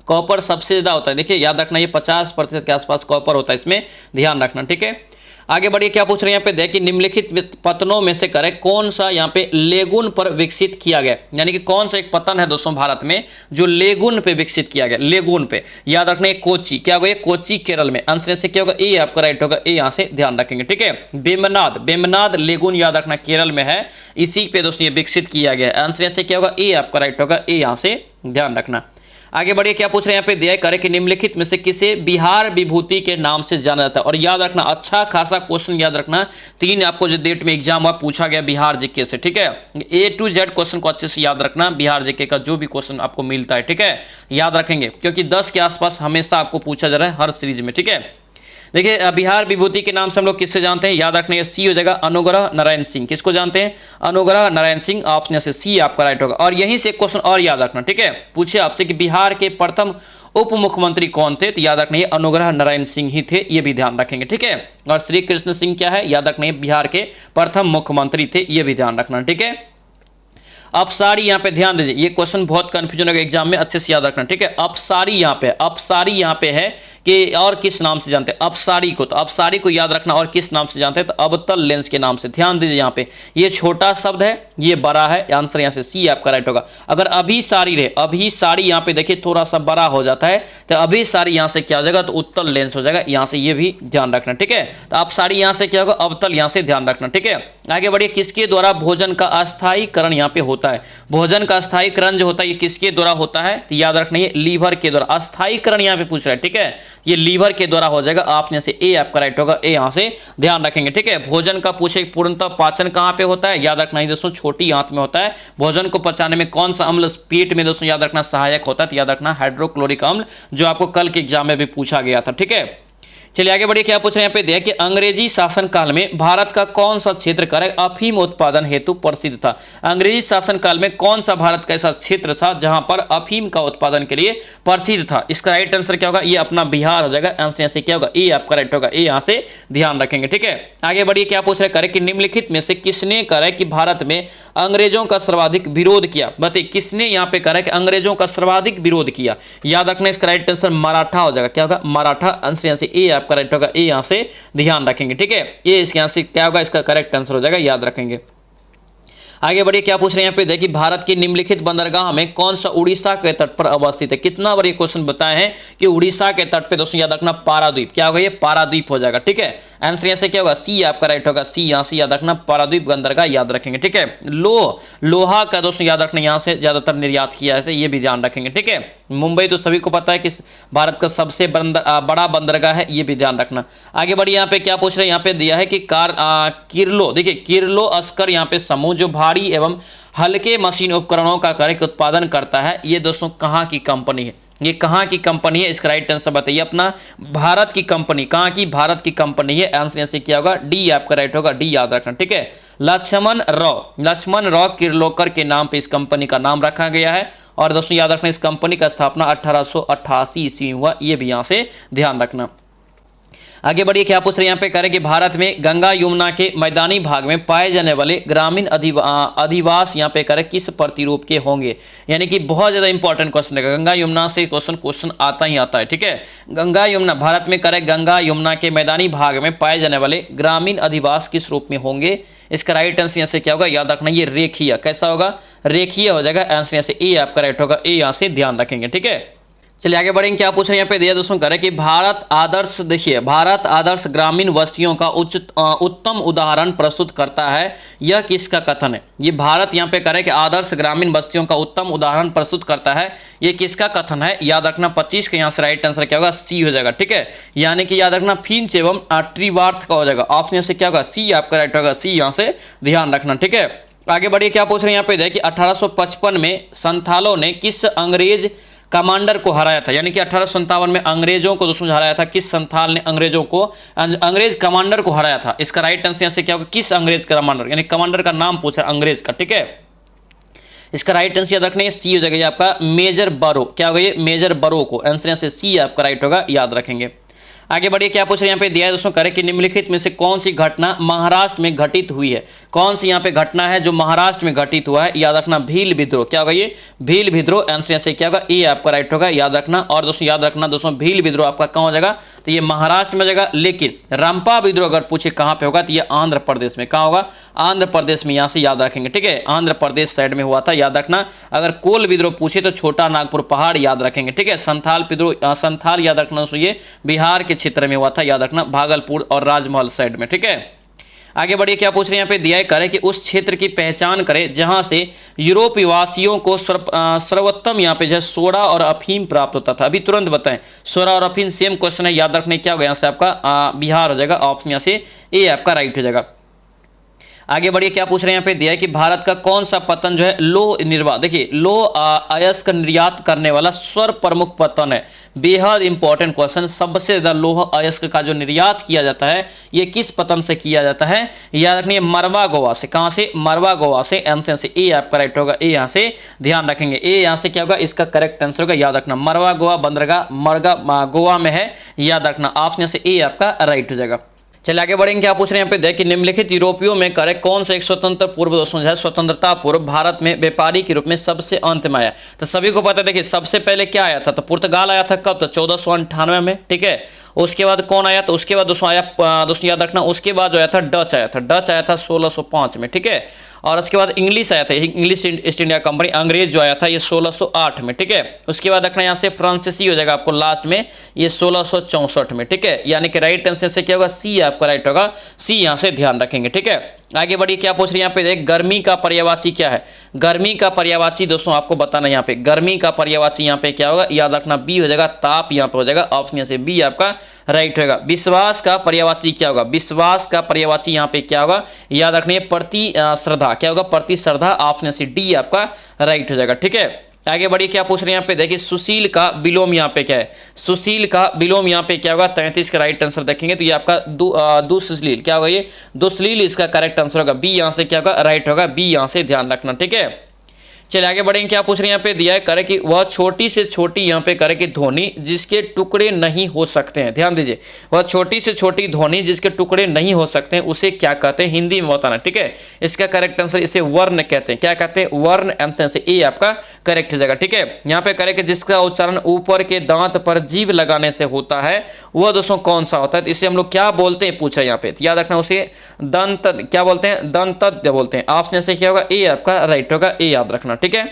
कॉपर सबसे ज्यादा होता है, देखिए याद रखना ये 50% के आसपास कॉपर होता है, इसमें ध्यान रखना। ठीक है, आगे बढ़िए, क्या पूछ रहे हैं यहाँ पे देखिए निम्नलिखित पतनों में से करें कौन सा यहाँ पे लेगुन पर विकसित किया गया, यानी कि कौन सा एक पतन है दोस्तों भारत में जो लेगुन पे विकसित किया गया, लेगुन पे, याद रखना है कोची, क्या होगा, कोची केरल में। आंसर से क्या होगा, ए आपका राइट होगा, ए यहाँ से ध्यान रखेंगे। ठीक है, बेमनाद, बेमनाद लेगुन याद रखना केरल में है, इसी पे दोस्तों ये विकसित किया गया। आंसर से क्या होगा, ए आपका राइट होगा, ए यहाँ से ध्यान रखना। आगे बढ़िए, क्या पूछ रहे हैं यहाँ पे दिया करें कि निम्नलिखित में से किसे बिहार विभूति के नाम से जाना जाता है। और याद रखना अच्छा खासा क्वेश्चन याद रखना, 3 आपको जो डेट में एग्जाम हुआ पूछा गया बिहार जीके से। ठीक है, A to Z क्वेश्चन को अच्छे से याद रखना, बिहार जीके का जो भी क्वेश्चन आपको मिलता है। ठीक है, याद रखेंगे क्योंकि 10 के आसपास हमेशा आपको पूछा जा रहा है हर सीरीज में। ठीक है, देखिए बिहार विभूति के नाम से हम लोग किससे जानते हैं, याद रखने सी हो जाएगा अनुग्रह नारायण सिंह। किसको जानते हैं, अनुग्रह नारायण सिंह। ऑप्शन से सी आपका राइट होगा। और यहीं से एक क्वेश्चन और याद रखना, ठीक है, पूछे आपसे कि बिहार के प्रथम उप मुख्यमंत्री कौन थे, तो याद रखना ये अनुग्रह नारायण सिंह ही थे, ये भी ध्यान रखेंगे, ठीक है। और श्री कृष्ण सिंह क्या है, याद रखना बिहार के प्रथम मुख्यमंत्री थे, ये भी ध्यान रखना, ठीक है। अपसारी यहाँ पे ध्यान दीजिए, ये क्वेश्चन बहुत कंफ्यूजन होगा एग्जाम में, अच्छे से याद रखना, ठीक है। अपसारी यहाँ पे है कि और किस नाम से जानते हैं अपसारी को, तो अपसारी को याद रखना और किस नाम से जानते हैं, तो अवतल लेंस के नाम से। ध्यान दीजिए यहाँ पे ये छोटा शब्द है, ये बड़ा है, आंसर यहाँ से सी आपका राइट होगा। अगर अभिसारी रहे, अभिसारी यहाँ पे देखिए थोड़ा सा बड़ा हो जाता है, तो अभिसारी यहाँ से क्या हो जाएगा, तो उत्तल लेंस हो जाएगा, यहाँ से ये भी ध्यान रखना, ठीक है। तो अपसारी यहाँ से क्या होगा, अवतल, यहाँ से ध्यान रखना, ठीक है। आगे बढ़िए, किसके द्वारा भोजन का अस्थायीकरण यहाँ पे होता है, भोजन का अस्थायीकरण जो होता है ये किसके द्वारा होता है, तो याद रखना ये लीवर के द्वारा। अस्थायीकरण यहाँ पे पूछ रहा है, ठीक है, ये लीवर के द्वारा हो जाएगा। ऑप्शन से ए आपका राइट होगा, ए यहाँ से ध्यान रखेंगे, ठीक है। भोजन का पूछे पूर्णतः पाचन कहाँ पे होता है, याद रखना है दोस्तों छोटी आंत में होता है। भोजन को पचाने में कौन सा अम्ल पेट में दोस्तों याद रखना सहायक होता है, तो याद रखना हाइड्रोक्लोरिक अम्ल, जो आपको कल के एग्जाम में भी पूछा गया था, ठीक है। चलिए आगे बढ़िए, क्या पूछ रहे हैं यहाँ पे देखिए कि अंग्रेजी शासन काल में भारत का कौन सा क्षेत्र कार्य अफीम उत्पादन हेतु प्रसिद्ध था। अंग्रेजी शासन काल में कौन सा भारत का ऐसा क्षेत्र था जहां पर अफीम का उत्पादन के लिए प्रसिद्ध था। इसका राइट आंसर क्या होगा, ये अपना बिहार हो जाएगा। आंसर यहाँ से क्या होगा, ए आपका राइट होगा, ए यहाँ से ध्यान रखेंगे, ठीक है। आगे बढ़िए, क्या पूछ रहे करे कि निम्नलिखित में से किसने करे कि भारत में अंग्रेजों का सर्वाधिक विरोध किया। बताइए किसने यहाँ पे करे कि अंग्रेजों का सर्वाधिक विरोध किया। याद रखना इसका राइट आंसर मराठा हो जाएगा, क्या होगा, मराठा। आंसर यहाँ से ए आपका राइट होगा, ए यहाँ से ध्यान रखेंगे, ठीक है। ये इसके यहाँ से क्या होगा, इसका करेक्ट आंसर हो जाएगा, याद रखेंगे। आगे बढ़िए, क्या पूछ रहे हैं यहाँ पे देखिए भारत की निम्नलिखित बंदरगाह में कौन सा उड़ीसा के तट पर अवस्थित है। कितना बार ये क्वेश्चन बताए हैं कि उड़ीसा के तट पे दोस्तों याद रखना पारादीप, क्या होगा, ये पारादीप हो जाएगा, ठीक है। आंसर यहाँ से क्या होगा, सी आपका राइट होगा, सी यहाँ से याद रखना पारादीप बंदरगाह याद रखेंगे, ठीक है। लोहा का दोस्तों याद रखना यहाँ से ज्यादातर निर्यात किया है, ये भी ध्यान रखेंगे, ठीक है। मुंबई तो सभी को पता है कि भारत का सबसे बड़ा बंदरगाह है, ये भी ध्यान रखना। आगे बढ़िए, यहाँ पे क्या पूछ रहे हैं, यहाँ पे दिया है कि किरलो, देखिए किर्लोस्कर यहाँ पे समूह जो भारी एवं हल्के मशीन उपकरणों का कार्य उत्पादन करता है, ये दोस्तों कहाँ की कंपनी है, ये कहाँ की कंपनी है, इसका राइट आंसर बताइए। अपना भारत की कंपनी, कहाँ की, भारत की कंपनी है। आंसर यहाँ से क्या होगा, डी आपका राइट होगा, डी याद रखना, ठीक है। लक्ष्मण राव किर्लोस्कर के नाम पे इस कंपनी का नाम रखा गया है। और दोस्तों याद रखना इस कंपनी का स्थापना 1888 ईस्वी में हुआ, ये भी यहाँ से ध्यान रखना। आगे बढ़िए, क्या पूछ रहे हैं यहाँ पे करें कि भारत में गंगा यमुना के मैदानी भाग में पाए जाने वाले ग्रामीण अधिवास यहाँ पे करें किस प्रतिरूप के होंगे। यानी कि बहुत ज्यादा इंपॉर्टेंट क्वेश्चन है, गंगा यमुना से क्वेश्चन आता ही आता है, ठीक है। गंगा यमुना, भारत में करें गंगा यमुना के मैदानी भाग में पाए जाने वाले ग्रामीण अधिवास किस रूप में होंगे। इसका राइट आंसर यहाँ से क्या होगा, याद रखना ये रेखीय, कैसा होगा, रेखीय हो जाएगा। आंसर यहाँ से ए आपका राइट होगा, ए यहाँ से ध्यान रखेंगे, ठीक है। चलिए आगे बढ़ेंगे, क्या पूछ रहे हैं यहाँ पे दिया दोस्तों करें कि भारत आदर्श, देखिए भारत आदर्श ग्रामीण बस्तियों का उत्तम उदाहरण प्रस्तुत करता है, यह किसका कथन है। ये भारत यहाँ पे करें कि आदर्श ग्रामीण बस्तियों का उत्तम उदाहरण प्रस्तुत करता है, ये किसका कथन है। याद रखना 25 के यहाँ से राइट आंसर क्या होगा, सी हो जाएगा, ठीक है। यानी कि याद रखना फिंच एवं ट्रीवार्थ का हो जाएगा। ऑप्शन से क्या होगा, सी आपका राइट होगा, सी यहाँ से ध्यान रखना, ठीक है। आगे बढ़िए, क्या पूछ रहे हैं यहाँ पे देखिए 1855 में संथालों ने किस अंग्रेज कमांडर को हराया था। यानी कि 1857 में अंग्रेजों को दोस्तों हराया था, किस संथाल ने अंग्रेजों को, अंग्रेज कमांडर को हराया था। इसका राइट आंसर से क्या होगा, किस अंग्रेज कमांडर, यानी कमांडर का नाम पूछा अंग्रेज का, ठीक है। इसका राइट आंसर याद रखने सी हो जाएगा, ये आपका मेजर बरो, क्या होगा ये मेजर बरो को। आंसर से सी आपका राइट होगा, याद रखेंगे। आगे बढ़िए, क्या पूछ रहे हैं यहाँ पे दिया है दोस्तों करें कि निम्नलिखित में से कौन सी घटना महाराष्ट्र में घटित हुई है। कौन सी यहाँ पे घटना है जो महाराष्ट्र में घटित हुआ है। याद रखना भील विद्रोह, क्या होगा ये भील विद्रोह। आंसर से क्या होगा, ए आपका राइट होगा, याद रखना। और दोस्तों याद रखना दोस्तों भील विद्रोह आपका कहाँ हो जाएगा, तो ये महाराष्ट्र में जाएगा। लेकिन रंपा विद्रोह अगर पूछे कहाँ पे होगा, तो ये आंध्र प्रदेश में, कहाँ होगा, आंध्र प्रदेश में, यहाँ से याद रखेंगे, ठीक है। आंध्र प्रदेश साइड में हुआ था, याद रखना। अगर कोल विद्रोह पूछे तो छोटा नागपुर पहाड़ याद रखेंगे, ठीक है। संथाल विद्रोह, संथाल याद रखना दोस्तों ये बिहार के क्षेत्र में हुआ था, याद रखना भागलपुर और राजमहल साइड में, ठीक है। आगे बढ़िए, क्या पूछ रहे हैं यहाँ पे दिया है करें कि उस क्षेत्र की पहचान करें जहां से यूरोपीय वासियों को सर्वोत्तम यहाँ पे जो सोडा और अफीम प्राप्त होता था। अभी तुरंत बताएं, सोडा और अफीम सेम क्वेश्चन है, याद रखने क्या होगा, यहाँ से आपका बिहार हो जाएगा। ऑप्शन यहाँ से ए आपका राइट हो जाएगा। आगे बढ़िए, क्या पूछ रहे हैं यहाँ पे दिया है कि भारत का कौन सा पतन जो है लोह निर्वात, देखिए लोह अयस्क निर्यात करने वाला सर्व प्रमुख पतन है। बेहद इंपॉर्टेंट क्वेश्चन, सबसे ज्यादा लोह अयस्क का जो निर्यात किया जाता है ये किस पतन से किया जाता है, याद रखिए मरवा गोवा से। कहां से? मरवा गोवा से। आंसर से ए आपका राइट होगा, ए यहां से ध्यान रखेंगे, ए यहां से क्या होगा, इसका करेक्ट आंसर होगा, याद रखना मरवा गोवा बंदरगाह मरगा गोवा में है, याद रखना ऑप्शन से ए आपका राइट हो जाएगा। चलिए आगे बढ़ेंगे, क्या पूछ रहे हैं यहाँ पे देख कि निम्नलिखित यूरोपियों में करे कौन सा एक स्वतंत्र पूर्व दोस्तों जो है स्वतंत्रता पूर्व भारत में व्यापारी के रूप में सबसे अंत में आया। तो सभी को पता है, देखिए सबसे पहले क्या आया था, तो पुर्तगाल आया था कब, तो 1498 में, ठीक है। उसके बाद कौन आया, तो उसके बाद दोस्तों आया, दोस्तों याद रखना उसके बाद जो आया था डच आया था, डच आया था 1605 में, ठीक है। और उसके बाद इंग्लिश आया था, इंग्लिश ईस्ट इंडिया कंपनी, अंग्रेज जो आया था ये 1608 में, ठीक है। उसके बाद रखना यहाँ से फ्रांसीसी हो जाएगा आपको लास्ट में, ये 1664 में, ठीक है। यानी कि राइट आंसर से क्या होगा, सी आपका राइट होगा, सी यहाँ से ध्यान रखेंगे, ठीक है। आगे बढ़िए, क्या पूछ रहे हैं यहाँ पे देख, गर्मी का पर्यायवाची क्या है। गर्मी का पर्यायवाची दोस्तों आपको बताना यहाँ पे, गर्मी का पर्यायवाची यहाँ पे क्या होगा, याद रखना बी हो जाएगा, ताप यहाँ पे हो जाएगा, ऑप्शन यहाँ से बी आपका राइट होगा। विश्वास का पर्यायवाची क्या होगा, विश्वास का पर्यायवाची यहाँ पे क्या होगा, याद रखनी है प्रति श्रद्धा, क्या होगा प्रति श्रद्धा, ऑप्शन से डी आपका राइट हो जाएगा, ठीक है। आगे बढ़िए, क्या पूछ रहे हैं यहाँ पे देखिए, सुशील का विलोम यहाँ पे क्या है, सुशील का विलोम यहाँ पे क्या होगा, 33 का राइट आंसर देखेंगे तो ये आपका दुश्लील क्या होगा, ये दुश्लील इसका करेक्ट आंसर होगा, बी यहाँ से क्या होगा राइट होगा, बी यहाँ से ध्यान रखना, ठीक है। चलिए आगे बढ़ेंगे, क्या पूछ रहे हैं यहाँ पे दिया है करे कि वह छोटी से छोटी यहाँ पे करे कि ध्वनि जिसके टुकड़े नहीं हो सकते हैं, ध्यान दीजिए, वह छोटी से छोटी ध्वनि जिसके टुकड़े नहीं हो सकते हैं उसे क्या कहते हैं, हिंदी में बताना, ठीक है। इसका करेक्ट आंसर इसे वर्ण कहते हैं, क्या कहते हैं, वर्ण, आंसर से ए आपका करेक्ट हो जाएगा, ठीक है। यहाँ पे करे कि जिसका उच्चारण ऊपर के दांत पर जीभ लगाने से होता है वह दोस्तों कौन सा होता है, तो इसे हम लोग क्या बोलते हैं पूछा यहाँ पे, याद रखना उसे दंत क्या बोलते हैं, दंतद्य बोलते हैं, ऑप्शन से क्या होगा, ए आपका राइट होगा, ए याद रखना, ठीक है।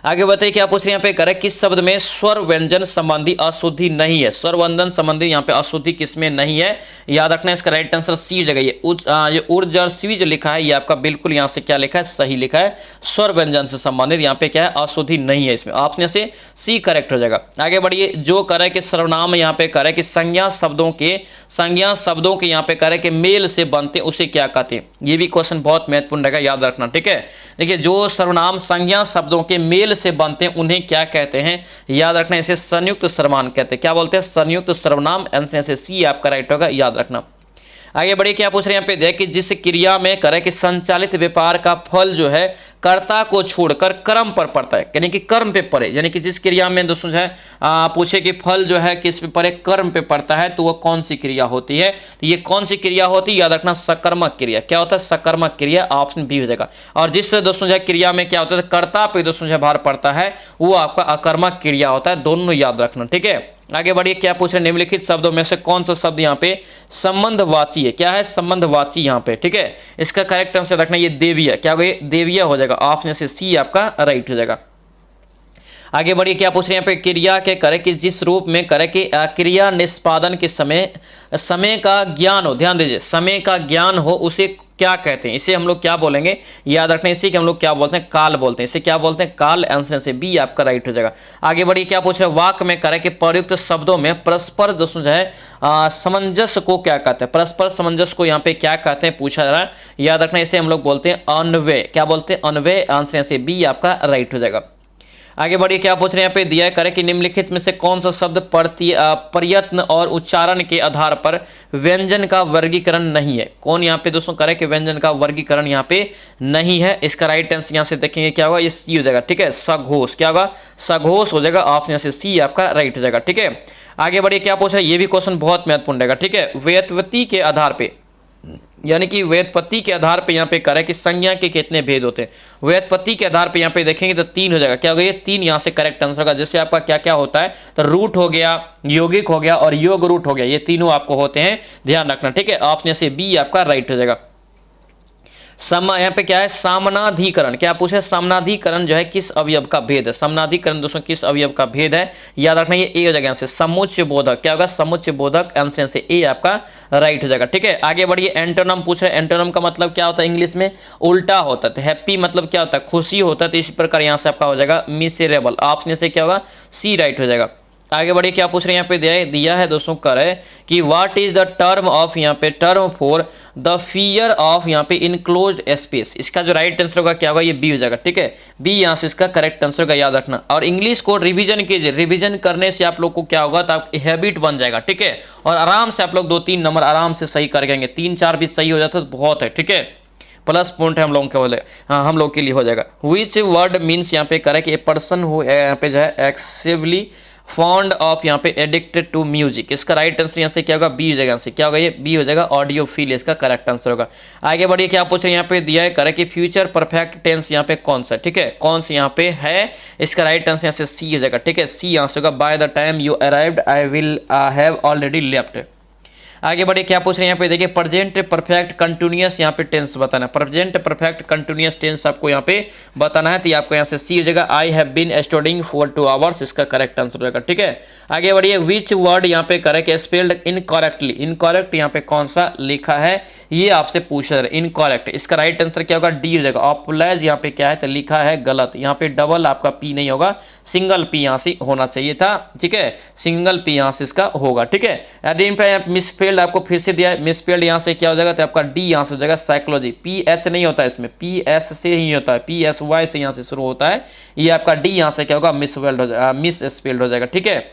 आगे बताइए, क्या पूछ रहे हैं यहाँ पे करेक्ट किस शब्द में स्वर व्यंजन संबंधी अशुद्धि नहीं है, स्वर व्यंजन संबंधी यहाँ पे अशुद्धि किसमें नहीं है, याद रखना इसका राइट आंसर सी जगह, ये उर्जस्वी जो लिखा है ये आपका बिल्कुल यहाँ से क्या लिखा है, सही लिखा है, स्वर व्यंजन से संबंधित यहाँ पे क्या है, अशुद्धि नहीं है इसमें, ऑप्शन से सी करेक्ट हो जाएगा। आगे बढ़िए, जो करे कि सर्वनाम यहाँ पे करे कि संज्ञा शब्दों के यहाँ पे करे कि मेल से बनते उसे क्या कहते हैं, ये भी क्वेश्चन बहुत महत्वपूर्ण रहेगा, याद रखना, ठीक है। देखिए जो सर्वनाम संज्ञा शब्दों के मेल से बनते हैं उन्हें क्या कहते हैं, याद रखना इसे संयुक्त सर्वनाम कहते हैं, क्या बोलते हैं, संयुक्त सर्वनाम, आंसर से सी आपका राइट होगा, याद रखना। आगे बढ़िए, क्या पूछ रहे हैं यहाँ पे देख कि जिस क्रिया में करे कि संचालित व्यापार का फल जो है कर्ता को छोड़कर कर्म पर पड़ता है, यानी कि कर्म पे पड़े, यानी कि जिस क्रिया में दोस्तों जो है पूछे कि फल जो है किस पे पड़े, कर्म पे पड़ता है, तो वह कौन सी क्रिया होती है, तो ये कौन सी क्रिया होती है, याद रखना सकर्मक क्रिया, क्या होता है, सकर्मक क्रिया, ऑप्शन बी हो जाएगा। और जिस दोस्तों जो है क्रिया में क्या होता है, कर्ता पे दोस्तों जो भार पड़ता है वो आपका अकर्मक क्रिया होता है, दोनों याद रखना, ठीक है। आगे बढ़िए, क्या पूछ रहे हैं निम्नलिखित शब्दों में से कौन सा शब्द यहाँ पे संबंधवाची है, क्या है संबंधवाची यहाँ पे, ठीक है। इसका करेक्ट आंसर रखना ये देविया, क्या होगा, देविया हो जाएगा, ऑप्शन से सी आपका राइट हो जाएगा। आगे बढ़िए, क्या पूछ रहे हैं यहाँ पे क्रिया के करे कि जिस रूप में करे कि क्रिया निष्पादन के समय का ज्ञान हो, ध्यान दीजिए समय का ज्ञान हो उसे क्या कहते हैं, इसे हम लोग क्या बोलेंगे, याद रखना इसी के हम लोग क्या बोलते हैं, काल बोलते हैं, इसे क्या बोलते हैं, काल, आंसर से बी आपका राइट हो जाएगा। आगे बढ़िए, क्या पूछ रहे हैं वाक्य में करे कि प्रयुक्त शब्दों में परस्पर दोस्तों जो है सामंजस्य को क्या कहते हैं, परस्पर सामंजस्य को यहाँ पे क्या कहते हैं पूछा जा रहा है, याद रखना इसे हम लोग बोलते हैं अन्वय, क्या बोलते हैं अन्वय, आंसर से बी आपका राइट हो जाएगा। आगे बढ़िए, क्या पूछ रहे हैं यहाँ पे दिया है करे कि निम्नलिखित में से कौन सा शब्द प्रयत्न और उच्चारण के आधार पर व्यंजन का वर्गीकरण नहीं है, कौन यहाँ पे दोस्तों करे कि व्यंजन का वर्गीकरण यहाँ पे नहीं है, इसका राइट आंसर यहाँ से देखेंगे क्या होगा, ये सी हो जाएगा, ठीक है। सघोष क्या होगा, सघोष हो जाएगा, ऑप्शन से सी आपका राइट हो जाएगा, ठीक है। आगे बढ़िए, क्या पूछा है, ये भी क्वेश्चन बहुत महत्वपूर्ण रहेगा, ठीक है। व्युत्पत्ति के आधार पे, यानी कि व्युत्पत्ति के आधार पे यहाँ पे करे कि संज्ञा के कितने भेद होते हैं, व्युत्पत्ति के आधार पे यहाँ पे देखेंगे तो 3 हो जाएगा, क्या हो गया, 3 यहाँ से करेक्ट आंसर होगा। जैसे आपका क्या क्या होता है, तो रूट हो गया, यौगिक हो गया और योग रूट हो गया, ये तीनों आपको होते हैं, ध्यान रखना, ठीक है। ऑप्शन से बी आपका राइट हो जाएगा। यहाँ पे क्या है, सामनाधिकरण, क्या पूछे, सामनाधिकरण जो है किस अवयव का भेद है, सामनाधिकरण दोस्तों किस अवयव का भेद है, याद रखना ये ए हो जाएगा, से समुच्चय बोधक, क्या होगा, समुच्चय बोधक, आंसर से ए आपका राइट हो जाएगा, ठीक है। आगे बढ़िए, एंटोनम पूछ रहे हैं, एंटोनम का मतलब क्या होता है, इंग्लिश में उल्टा होता है, हैप्पी मतलब क्या होता है, खुशी होता है, तो इसी प्रकार यहाँ से आपका हो जाएगा मिसेरेबल, ऑप्शन से क्या होगा, सी राइट हो जाएगा। आगे बढ़िए, क्या पूछ रहे हैं यहाँ पे दिया है दोस्तों कर है कि what is the term of, यहाँ पे term for the fear of यहाँ पे इनक्लोज्ड स्पेस। इसका जो राइट आंसर होगा क्या होगा, ये बी हो जाएगा। ठीक है, बी यहाँ से इसका करेक्ट आंसर होगा, याद रखना। और इंग्लिश को रिवीजन कीजिए, रिवीजन करने से आप लोग को क्या होगा, तो आप हैबिट बन जाएगा। ठीक है, और आराम से आप लोग 2-3 नंबर आराम से सही कर गएंगे, 3-4 भी सही हो जाता है तो बहुत है। ठीक है, प्लस पॉइंट है हम लोगों के बोले, हाँ हम लोग के लिए हो जाएगा। विच वर्ड मीन्स यहाँ पे करे कि ए पर्सन हो यहाँ पे जो है एक्सेसिवली फॉन्ड ऑफ यहाँ पे एडिक्टेड टू म्यूजिक। इसका राइट आंसर यहाँ से क्या होगा, बी हो जाएगा। से क्या होगा, ये बी हो जाएगा, ऑडियोफिल इसका करेक्ट आंसर होगा। आगे बढ़िए, क्या पूछ रहे हैं यहाँ पे दिया है करे कि फ्यूचर परफेक्ट टेंस यहाँ पे कौन सा, ठीक है, कौन सा यहाँ पे है। इसका राइट आंसर यहाँ से सी हो जाएगा। ठीक है, सी आंसर होगा, by the time you arrived I will have already left. आगे बढ़े, क्या पूछ रहे हैं यहाँ पे देखिए, प्रेजेंट परफेक्ट कंटिन्यूअस यहाँ पे टेंस बताना है। प्रेजेंट परफेक्ट कंटिन्यूअस टेंस आपको यहाँ पे बताना है, तो ये आपको यहाँ से सी हो जाएगा, I have been studying for 2 hours, इसका करेक्ट आंसर हो जाएगा। ठीक है, आगे बढ़िए, विच वर्ड यहाँ पे करेक्ट स्पेल्ड इनकरेक्टली। इनकरेक्ट यहाँ पे कौन सा लिखा है, ये आपसे पूछ रहे हैं। इनकरेक्ट, इसका राइट आंसर क्या होगा, डी हो जाएगा। ऑपलाइज यहाँ पे क्या है, तो लिखा है गलत। यहाँ पे डबल आपका पी नहीं होगा, सिंगल पी यहाँ से होना चाहिए था। ठीक है, सिंगल पी यहाँ से इसका होगा। ठीक है, मिसफेल्ड आपको फिर से दिया है, मिसफेल्ड यहाँ से क्या हो जाएगा, तो आपका डी यहाँ से हो जाएगा। साइकोलॉजी, पी एच नहीं होता है इसमें, पी एस से ही होता है, पी एस वाई से यहाँ से शुरू होता है। ये आपका डी यहाँ से क्या होगा, मिसफेल्ड हो जाएगा, मिस स्पेल्ड हो जाएगा। ठीक है,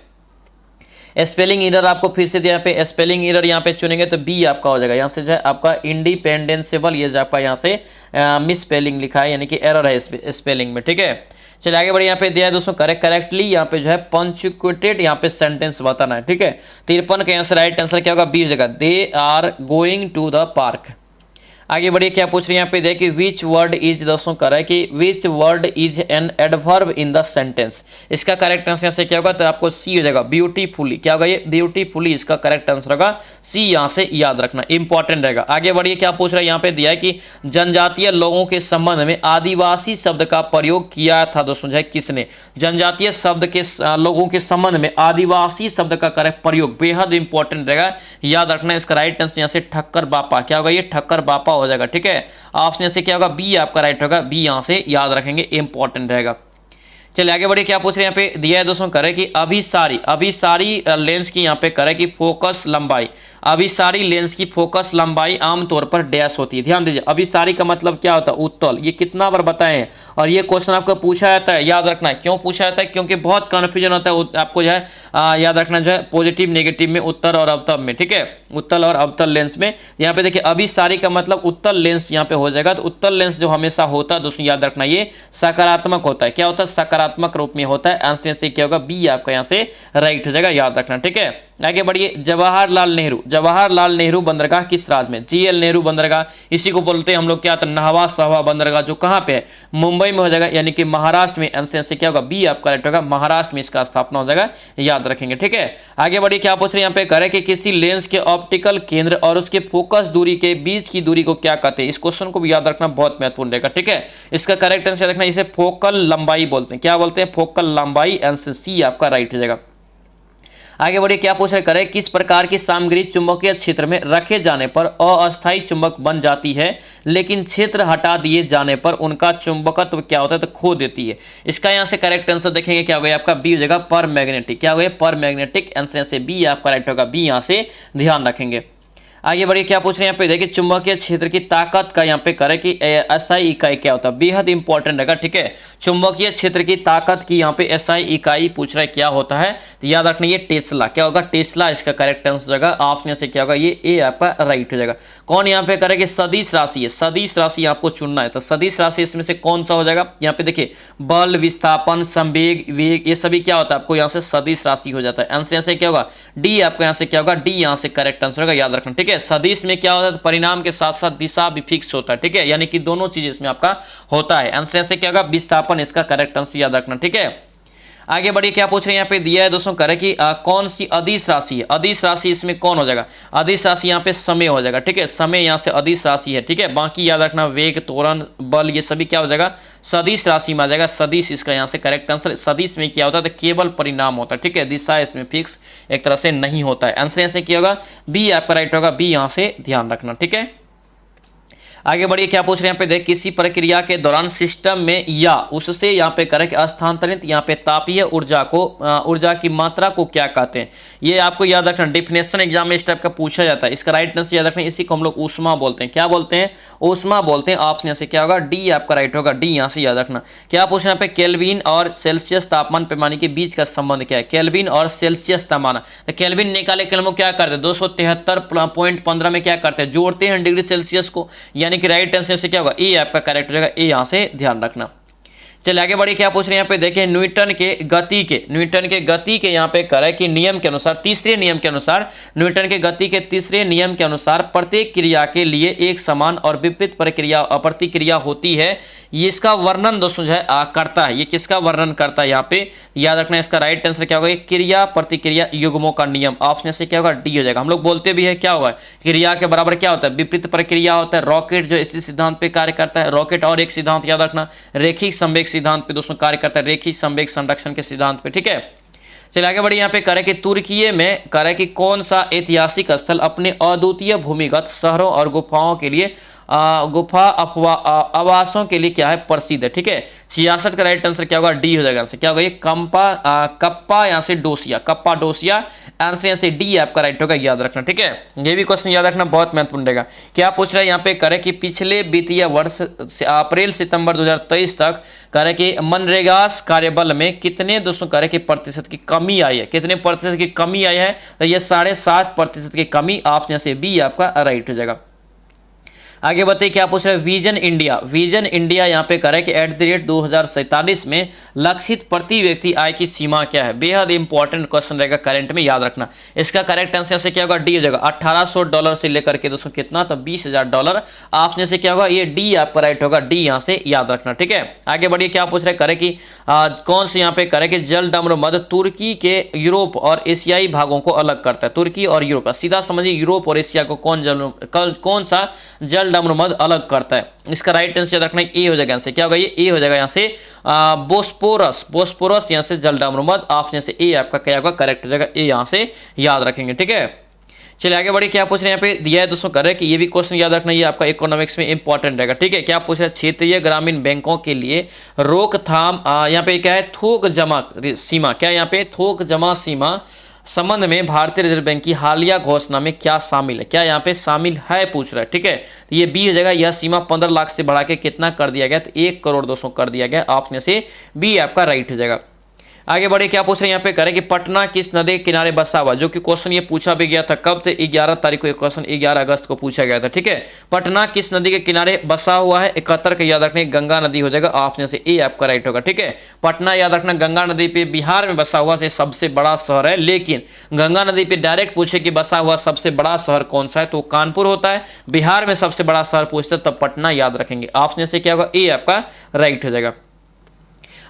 स्पेलिंग एरर आपको फिर से दिया पे, स्पेलिंग एरर यहाँ पे चुनेंगे तो बी आपका हो जाएगा। यहाँ से जो है आपका इंडिपेंडेंसेबल, ये जो आपका यहाँ से मिस स्पेलिंग लिखा है, यानी कि एरर है स्पेलिंग में। ठीक है, चलिए आगे बढ़िए, यहाँ पे दिया है दोस्तों करेक्टली यहाँ पे जो है पंक्चुएटेड यहाँ पे सेंटेंस बताना है। ठीक है, 53 का आंसर राइट आंसर क्या होगा, बी हो जाएगा, they are going to the park. आगे बढ़िए, क्या पूछ रहे हैं यहाँ पे देखिए, विच वर्ड इज दोस्तों कर रहा है कि which word is an adverb in the sentence. इसका करेक्ट आंसर यहाँ से क्या होगा, तो आपको सी हो जाएगा, ब्यूटीफुली। क्या होगा, ये ब्यूटीफुली इसका करेक्ट आंसर होगा, सी यहाँ से याद रखना, इंपॉर्टेंट रहेगा। आगे बढ़िए, क्या पूछ रहा है यहाँ पे दिया है कि जनजातीय लोगों के संबंध में आदिवासी शब्द का प्रयोग किया था दोस्तों, जो है किसने। जनजातीय शब्द के लोगों के संबंध में आदिवासी शब्द का करेक्ट प्रयोग बेहद इंपॉर्टेंट रहेगा, याद रखना। इसका राइट आंसर यहाँ से ठक्कर बापा, क्या होगा, ये ठक्कर बापा हो जाएगा। ठीक है, ऑप्शन से क्या होगा, बी आपका राइट होगा, बी यहां से याद रखेंगे, इंपॉर्टेंट रहेगा। चलिए आगे बढ़िए, क्या पूछ रहे हैं यहाँ पे दिया है दोस्तों करे कि अभिसारी लेंस की यहाँ पे करे कि फोकस लंबाई, अभिसारी लेंस की फोकस लंबाई आमतौर पर डैश होती है। ध्यान दीजिए, अभिसारी का मतलब क्या होता है, उत्तल। ये कितना बार बताए हैं, और ये क्वेश्चन आपको पूछा जाता है, याद रखना है। क्यों पूछा जाता है, क्योंकि बहुत कन्फ्यूजन होता है, आपको जो है याद रखना जो है पॉजिटिव नेगेटिव में, उत्तल और अवतल में। ठीक है, उत्तल और अवतल लेंस में। यहाँ पे देखिए, अभिसारी का मतलब उत्तल लेंस यहाँ पे हो जाएगा। तो उत्तल लेंस जो हमेशा होता है दोस्तों, याद रखना, ये सकारात्मक होता है। क्या होता है, सकारात्मक रूप में होता है। आंसर से क्या होगा, बी आपका यहाँ से राइट हो जाएगा, याद रखना। ठीक है, आगे बढ़िए, जवाहरलाल नेहरू बंदरगाह किस राज्य में। जीएल नेहरू बंदरगाह, इसी को बोलते हैं हम लोग क्या, तो नहवा सहवा बंदरगाह, जो कहाँ पे है, मुंबई में हो जाएगा, यानी कि महाराष्ट्र में। आंसर से क्या होगा, बी आपका राइट होगा, महाराष्ट्र में इसका स्थापना हो जाएगा, याद रखेंगे। ठीक है, आगे बढ़िए, क्या पूछ रहे हैं यहाँ पे करे कि किसी लेंस के ऑप्टिकल केंद्र और उसके फोकस दूरी के बीच की दूरी को क्या कहते हैं। इस क्वेश्चन को भी याद रखना, बहुत महत्वपूर्ण रहेगा। ठीक है, इसका करेक्ट आंसर रखना, इसे फोकल लंबाई बोलते हैं। क्या बोलते हैं, फोकल लंबाई। आंसर सी आपका राइट हो जाएगा। आगे बढ़िए, क्या पूछा करे, किस प्रकार की सामग्री चुंबकीय क्षेत्र में रखे जाने पर अस्थायी चुंबक बन जाती है, लेकिन क्षेत्र हटा दिए जाने पर उनका चुंबकत्व क्या होता है, तो खो देती है। इसका यहाँ से करेक्ट आंसर देखेंगे, क्या होगा आपका, बी हो जाएगा, पर मैग्नेटिक। क्या होगा, पर मैग्नेटिक। आंसर से बी आपका राइट होगा, बी यहाँ से ध्यान रखेंगे। आगे बढ़िए, क्या पूछ रहे हैं यहाँ पे देखिए, चुंबकीय क्षेत्र की ताकत का यहाँ पे करे कि एसआई इकाई क्या होता है, बेहद इंपॉर्टेंट रहेगा। ठीक है, चुंबकीय क्षेत्र की ताकत की यहाँ पे एसआई इकाई पूछ रहा है, क्या होता है, तो याद रखना, ये टेस्ला। क्या होगा, टेस्ला इसका करेक्ट आंसर हो जाएगा। ऑप्शन से क्या होगा, ये ए आपका राइट हो जाएगा। कौन यहाँ पे करे कि सदिश राशि है, सदिश राशि आपको चुनना है, तो सदिश राशि इसमें से कौन सा हो जाएगा। यहाँ पे देखिए, बल, विस्थापन, संवेग, वेग, ये सभी क्या होता है, आपको यहाँ से सदिश राशि हो जाता है। आंसर यहाँ से क्या होगा, डी आपका यहाँ से क्या होगा, डी यहाँ से करेक्ट आंसर होगा, याद रखना। ठीक है, सदिश में क्या होता है, परिणाम के साथ साथ दिशा भी फिक्स होता है। ठीक है, यानी कि दोनों चीज इसमें आपका होता है। आंसर से क्या होगा, विस्थापन इसका करेक्ट आंसर, याद रखना। ठीक है, आगे बढ़िए, क्या पूछ रहे हैं यहाँ पे दिया है दोस्तों करे कि कौन सी अदिश राशि है। अदिश राशि इसमें कौन हो जाएगा, अदिश राशि यहाँ पे समय हो जाएगा। ठीक है, समय यहाँ से अदिश राशि है। ठीक है, बाकी याद रखना, वेग, त्वरण, बल, ये सभी क्या हो जाएगा, सदिश राशि में आ जाएगा। सदिश इसका यहाँ से करेक्ट आंसर। सदिश में क्या होता है, तो केवल परिणाम होता है। ठीक है, दिशा इसमें फिक्स एक तरह से नहीं होता है। आंसर यहाँ से क्या होगा, बी आपका राइट होगा, बी यहाँ से ध्यान रखना। ठीक है, आगे बढ़िए, क्या पूछ रहे हैं यहाँ पे देख, किसी प्रक्रिया के दौरान सिस्टम में या उससे यहाँ पे करें कि स्थानांतरित यहाँ पे तापीय ऊर्जा को ऊर्जा की मात्रा को क्या कहते हैं। ये आपको याद रखना, डिफिनेशन एग्जाम में इस टाइप का पूछा जाता है। इसका राइट आंसर याद रखना, इसी को हम लोग ऊष्मा बोलते हैं। क्या बोलते हैं? ऊष्मा बोलते हैं। ऑप्शन यहाँ से क्या होगा? डी आपका राइट होगा, डी यहाँ से याद रखना। क्या पूछ रहे हैं यहाँ पे, केल्विन और सेल्सियस तापमान पैमाने के बीच का संबंध क्या है? केल्विन और सेल्सियस तापमान, तो केल्विन निकाले के हम लोग क्या करते हैं? 273.15 में क्या करते हैं? जोड़ते हैं डिग्री सेल्सियस को, यानी कि राइट आंसर से क्या होगा? ए आपका करेक्ट हो जाएगा। ए यहां से ध्यान रखना। चलिए आगे बढ़िए, क्या पूछ रहे हैं यहाँ पे देखें, न्यूटन के गति के यहाँ पे करें कि नियम के अनुसार, तीसरे नियम के अनुसार, न्यूटन के गति के तीसरे नियम के अनुसार प्रत्येक क्रिया के लिए एक समान और विपरीत प्रतिक्रिया होती है। ये इसका वर्णन दोस्तों जो है करता है। ये किसका वर्णन करता है? यहाँ पे याद रखना, इसका राइट आंसर क्या होगा? क्रिया प्रतिक्रिया युग्मों का नियम। ऑप्शन से क्या होगा? डी हो जाएगा। हम लोग बोलते भी है क्या होगा? क्रिया के बराबर क्या होता है? विपरीत प्रक्रिया होता है। रॉकेट जो इसी सिद्धांत पे कार्य करता है। रॉकेट और एक सिद्धांत याद रखना, रेखिक संवेग सिद्धांत पे दोस्तों कार्य करता है, रेखिक संवेग संरक्षण के सिद्धांत पे। ठीक है, चलिए आगे बढ़िए, यहाँ पे करें कि तुर्की में करें कि कौन सा ऐतिहासिक स्थल अपने अद्वितीय भूमिगत शहरों और गुफाओं के लिए गुफा आवासों के लिए क्या है? प्रसिद्ध है। ठीक है, 66 का राइट आंसर क्या होगा? डी हो जाएगा। क्या होगा? ये कप्पा यहाँ से डोसिया, कप्पा डोसिया, आंसर यहाँ से डी आपका राइट होगा, याद रखना। ठीक है, ये भी क्वेश्चन याद रखना, बहुत महत्वपूर्ण रहेगा। क्या पूछ रहा है यहाँ पे करें कि पिछले वित्तीय वर्ष से अप्रैल सितंबर 2023 तक करें कि मनरेगा कार्यबल में कितने दोस्तों करें कि प्रतिशत की कमी आई है? कितने प्रतिशत की कमी आई है? तो ये 7.5% की कमी। ऑप्शन से बी आपका राइट हो जाएगा। आगे बताइए, क्या पूछ रहे हैं, विजन इंडिया यहाँ पे करें कि @2047 में लक्षित प्रति व्यक्ति आय की सीमा क्या है? बेहद इंपॉर्टेंट क्वेश्चन रहेगा, करंट में याद रखना। इसका करेक्ट आंसर से क्या होगा? डी हो जाएगा। $1800 से लेकर के दोस्तों कितना? तो $20,000। ऑप्शन से क्या होगा? ये डी आपका राइट होगा, डी यहाँ से याद रखना। ठीक है, आगे बढ़िए, क्या पूछ रहे करें कि कौन से यहाँ पे करें कि जलडमरू मध्य तुर्की के यूरोप और एशियाई भागों को अलग करता है? तुर्की और यूरोप, सीधा समझिए यूरोप और एशिया को कौन सा जलडमरू मध्य अलग करता है? इसका राइट आंसर याद रखना, ए हो जाएगा। यहाँ से क्या होगा? ये ए हो जाएगा। यहाँ से बोस्पोरस यहाँ से जलडमरू मध्य। ऑप्शन से ए आपका क्या होगा? करेक्ट हो जाएगा। ए यहाँ से याद रखेंगे। ठीक है, चलिए आगे बढ़िए, क्या पूछ रहे हैं यहाँ पे दिया है दोस्तों करें कि ये भी क्वेश्चन याद रखना, ये आपका इकोनॉमिक्स में इंपॉर्टेंट रहेगा। ठीक है, क्या पूछ रहे हैं, क्षेत्रीय ग्रामीण बैंकों के लिए रोकथाम यहाँ पे क्या है? थोक जमा सीमा। क्या यहाँ पे? थोक जमा सीमा संबंध में भारतीय रिजर्व बैंक की हालिया घोषणा में क्या शामिल है? क्या यहाँ पे शामिल है पूछ रहा है। ठीक है, तो ये बी हो जाएगा। यह सीमा 15 लाख से बढ़ा के कितना कर दिया गया? तो 1 करोड़ दोस्तों कर दिया गया। ऑप्शन से बी आपका राइट हो जाएगा। आगे बढ़े, क्या पूछ रहे हैं यहाँ पे करें कि पटना किस नदी के किनारे बसा हुआ? जो कि क्वेश्चन ये पूछा भी गया था, कब थे? 11 तारीख को। ये क्वेश्चन 11 अगस्त को पूछा गया था। ठीक है, पटना किस नदी के किनारे बसा हुआ है? 71 का याद रखने, गंगा नदी हो जाएगा। ऑप्शन से ए आपका राइट होगा। ठीक है, पटना याद रखना गंगा नदी पे बिहार में बसा हुआ सबसे बड़ा शहर है, लेकिन गंगा नदी पे डायरेक्ट पूछे कि बसा हुआ सबसे बड़ा शहर कौन सा है, तो कानपुर होता है। बिहार में सबसे बड़ा शहर पूछते तब पटना याद रखेंगे। ऑप्शन से क्या होगा? ए आपका राइट हो जाएगा।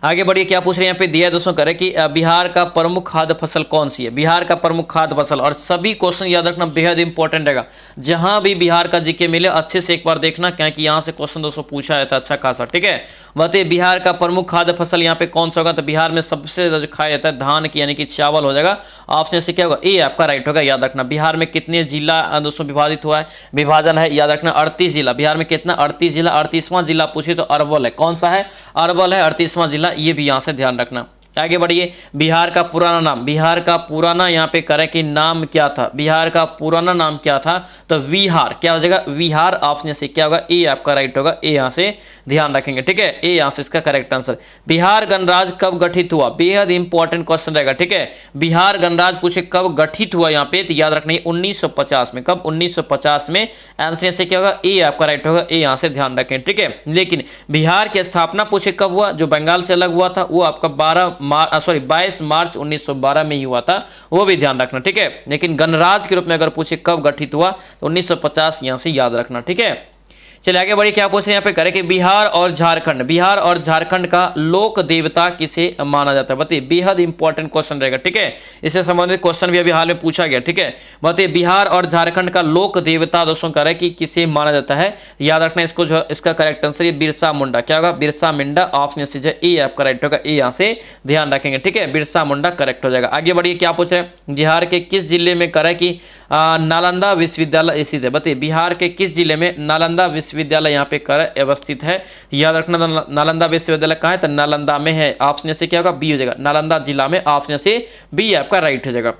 आगे बढ़िए, क्या पूछ रहे हैं यहाँ पे दिया है दोस्तों करें कि बिहार का प्रमुख खाद्य फसल कौन सी है? बिहार का प्रमुख खाद्य फसल, और सभी क्वेश्चन याद रखना बेहद इंपॉर्टेंट रहेगा। जहां भी बिहार का जीके मिले अच्छे से एक बार देखना, क्योंकि यहाँ से क्वेश्चन दोस्तों पूछा जाता है अच्छा खासा। ठीक है, बताइए बिहार का प्रमुख खाद्य फसल यहाँ पे कौन सा होगा? तो बिहार में सबसे ज्यादा खाया जाता है धान की, यानी कि चावल हो जाएगा। ऑप्शन से क्या होगा? ए आपका राइट होगा, याद रखना। बिहार में कितने जिला दोस्तों विभाजित हुआ है? विभाजन है, याद रखना 38 जिला। बिहार में कितना? 38 जिला। 38वां जिला पूछे तो अरवल है। कौन सा है? अरवल है 38वां जिला। ये भी यहाँ से ध्यान रखना। आगे बढ़िए, बिहार का पुराना नाम, बिहार का पुराना यहाँ पे करें कि नाम क्या था? बिहार का पुराना नाम क्या था? तो विहार। क्या हो जाएगा? विहार। ऑप्शन से क्या होगा? ए आपका राइट होगा। ए यहाँ से ध्यान रखेंगे। ठीक है, ए यहाँ से इसका करेक्ट आंसर। बिहार गणराज्य कब गठित हुआ? बेहद इंपॉर्टेंट क्वेश्चन रहेगा। ठीक है, बिहार गणराज्य पूछे कब गठित हुआ यहाँ पे, तो याद रखना 1950 में। कब? 1950 में। आंसर से क्या होगा? ए आपका राइट होगा। ए यहाँ से ध्यान रखें। ठीक है, लेकिन बिहार की स्थापना पूछे कब हुआ? जो बंगाल से अलग हुआ था वो आपका 22 मार्च 1912 में ही हुआ था, वो भी ध्यान रखना। ठीक है, लेकिन गणराज्य के रूप में अगर पूछे कब गठित हुआ तो 1950 यहां से याद रखना। ठीक है, चलिए आगे बढ़िए, क्या पूछ रहे हैं यहाँ पे करें कि बिहार और झारखंड का लोक देवता किसे माना जाता है? बताइए, बेहद इंपॉर्टेंट क्वेश्चन रहेगा। ठीक है, इससे संबंधित क्वेश्चन भी अभी हाल में पूछा गया। ठीक है, बताइए बिहार और झारखंड का लोक देवता दोस्तों करें कि किसे माना जाता है? याद रखना इसको, जो इसका करेक्ट आंसर ये बिरसा मुंडा। क्या होगा? बिरसा मुंडा। ऑप्शन से जो ए आपका राइट होगा। ए यहाँ से ध्यान रखेंगे। ठीक है, बिरसा मुंडा करेक्ट हो जाएगा। आगे बढ़िए, क्या पूछे बिहार के किस जिले में करें कि नालंदा विश्वविद्यालय स्थित है? बताइए बिहार के किस जिले में नालंदा विश्वविद्यालय यहाँ पे कर अवस्थित है? याद रखना नालंदा विश्वविद्यालय कहाँ है? तो नालंदा में है। ऑप्शन से क्या होगा? बी हो जाएगा, नालंदा जिला में। ऑप्शन से बी आपका राइट हो जाएगा।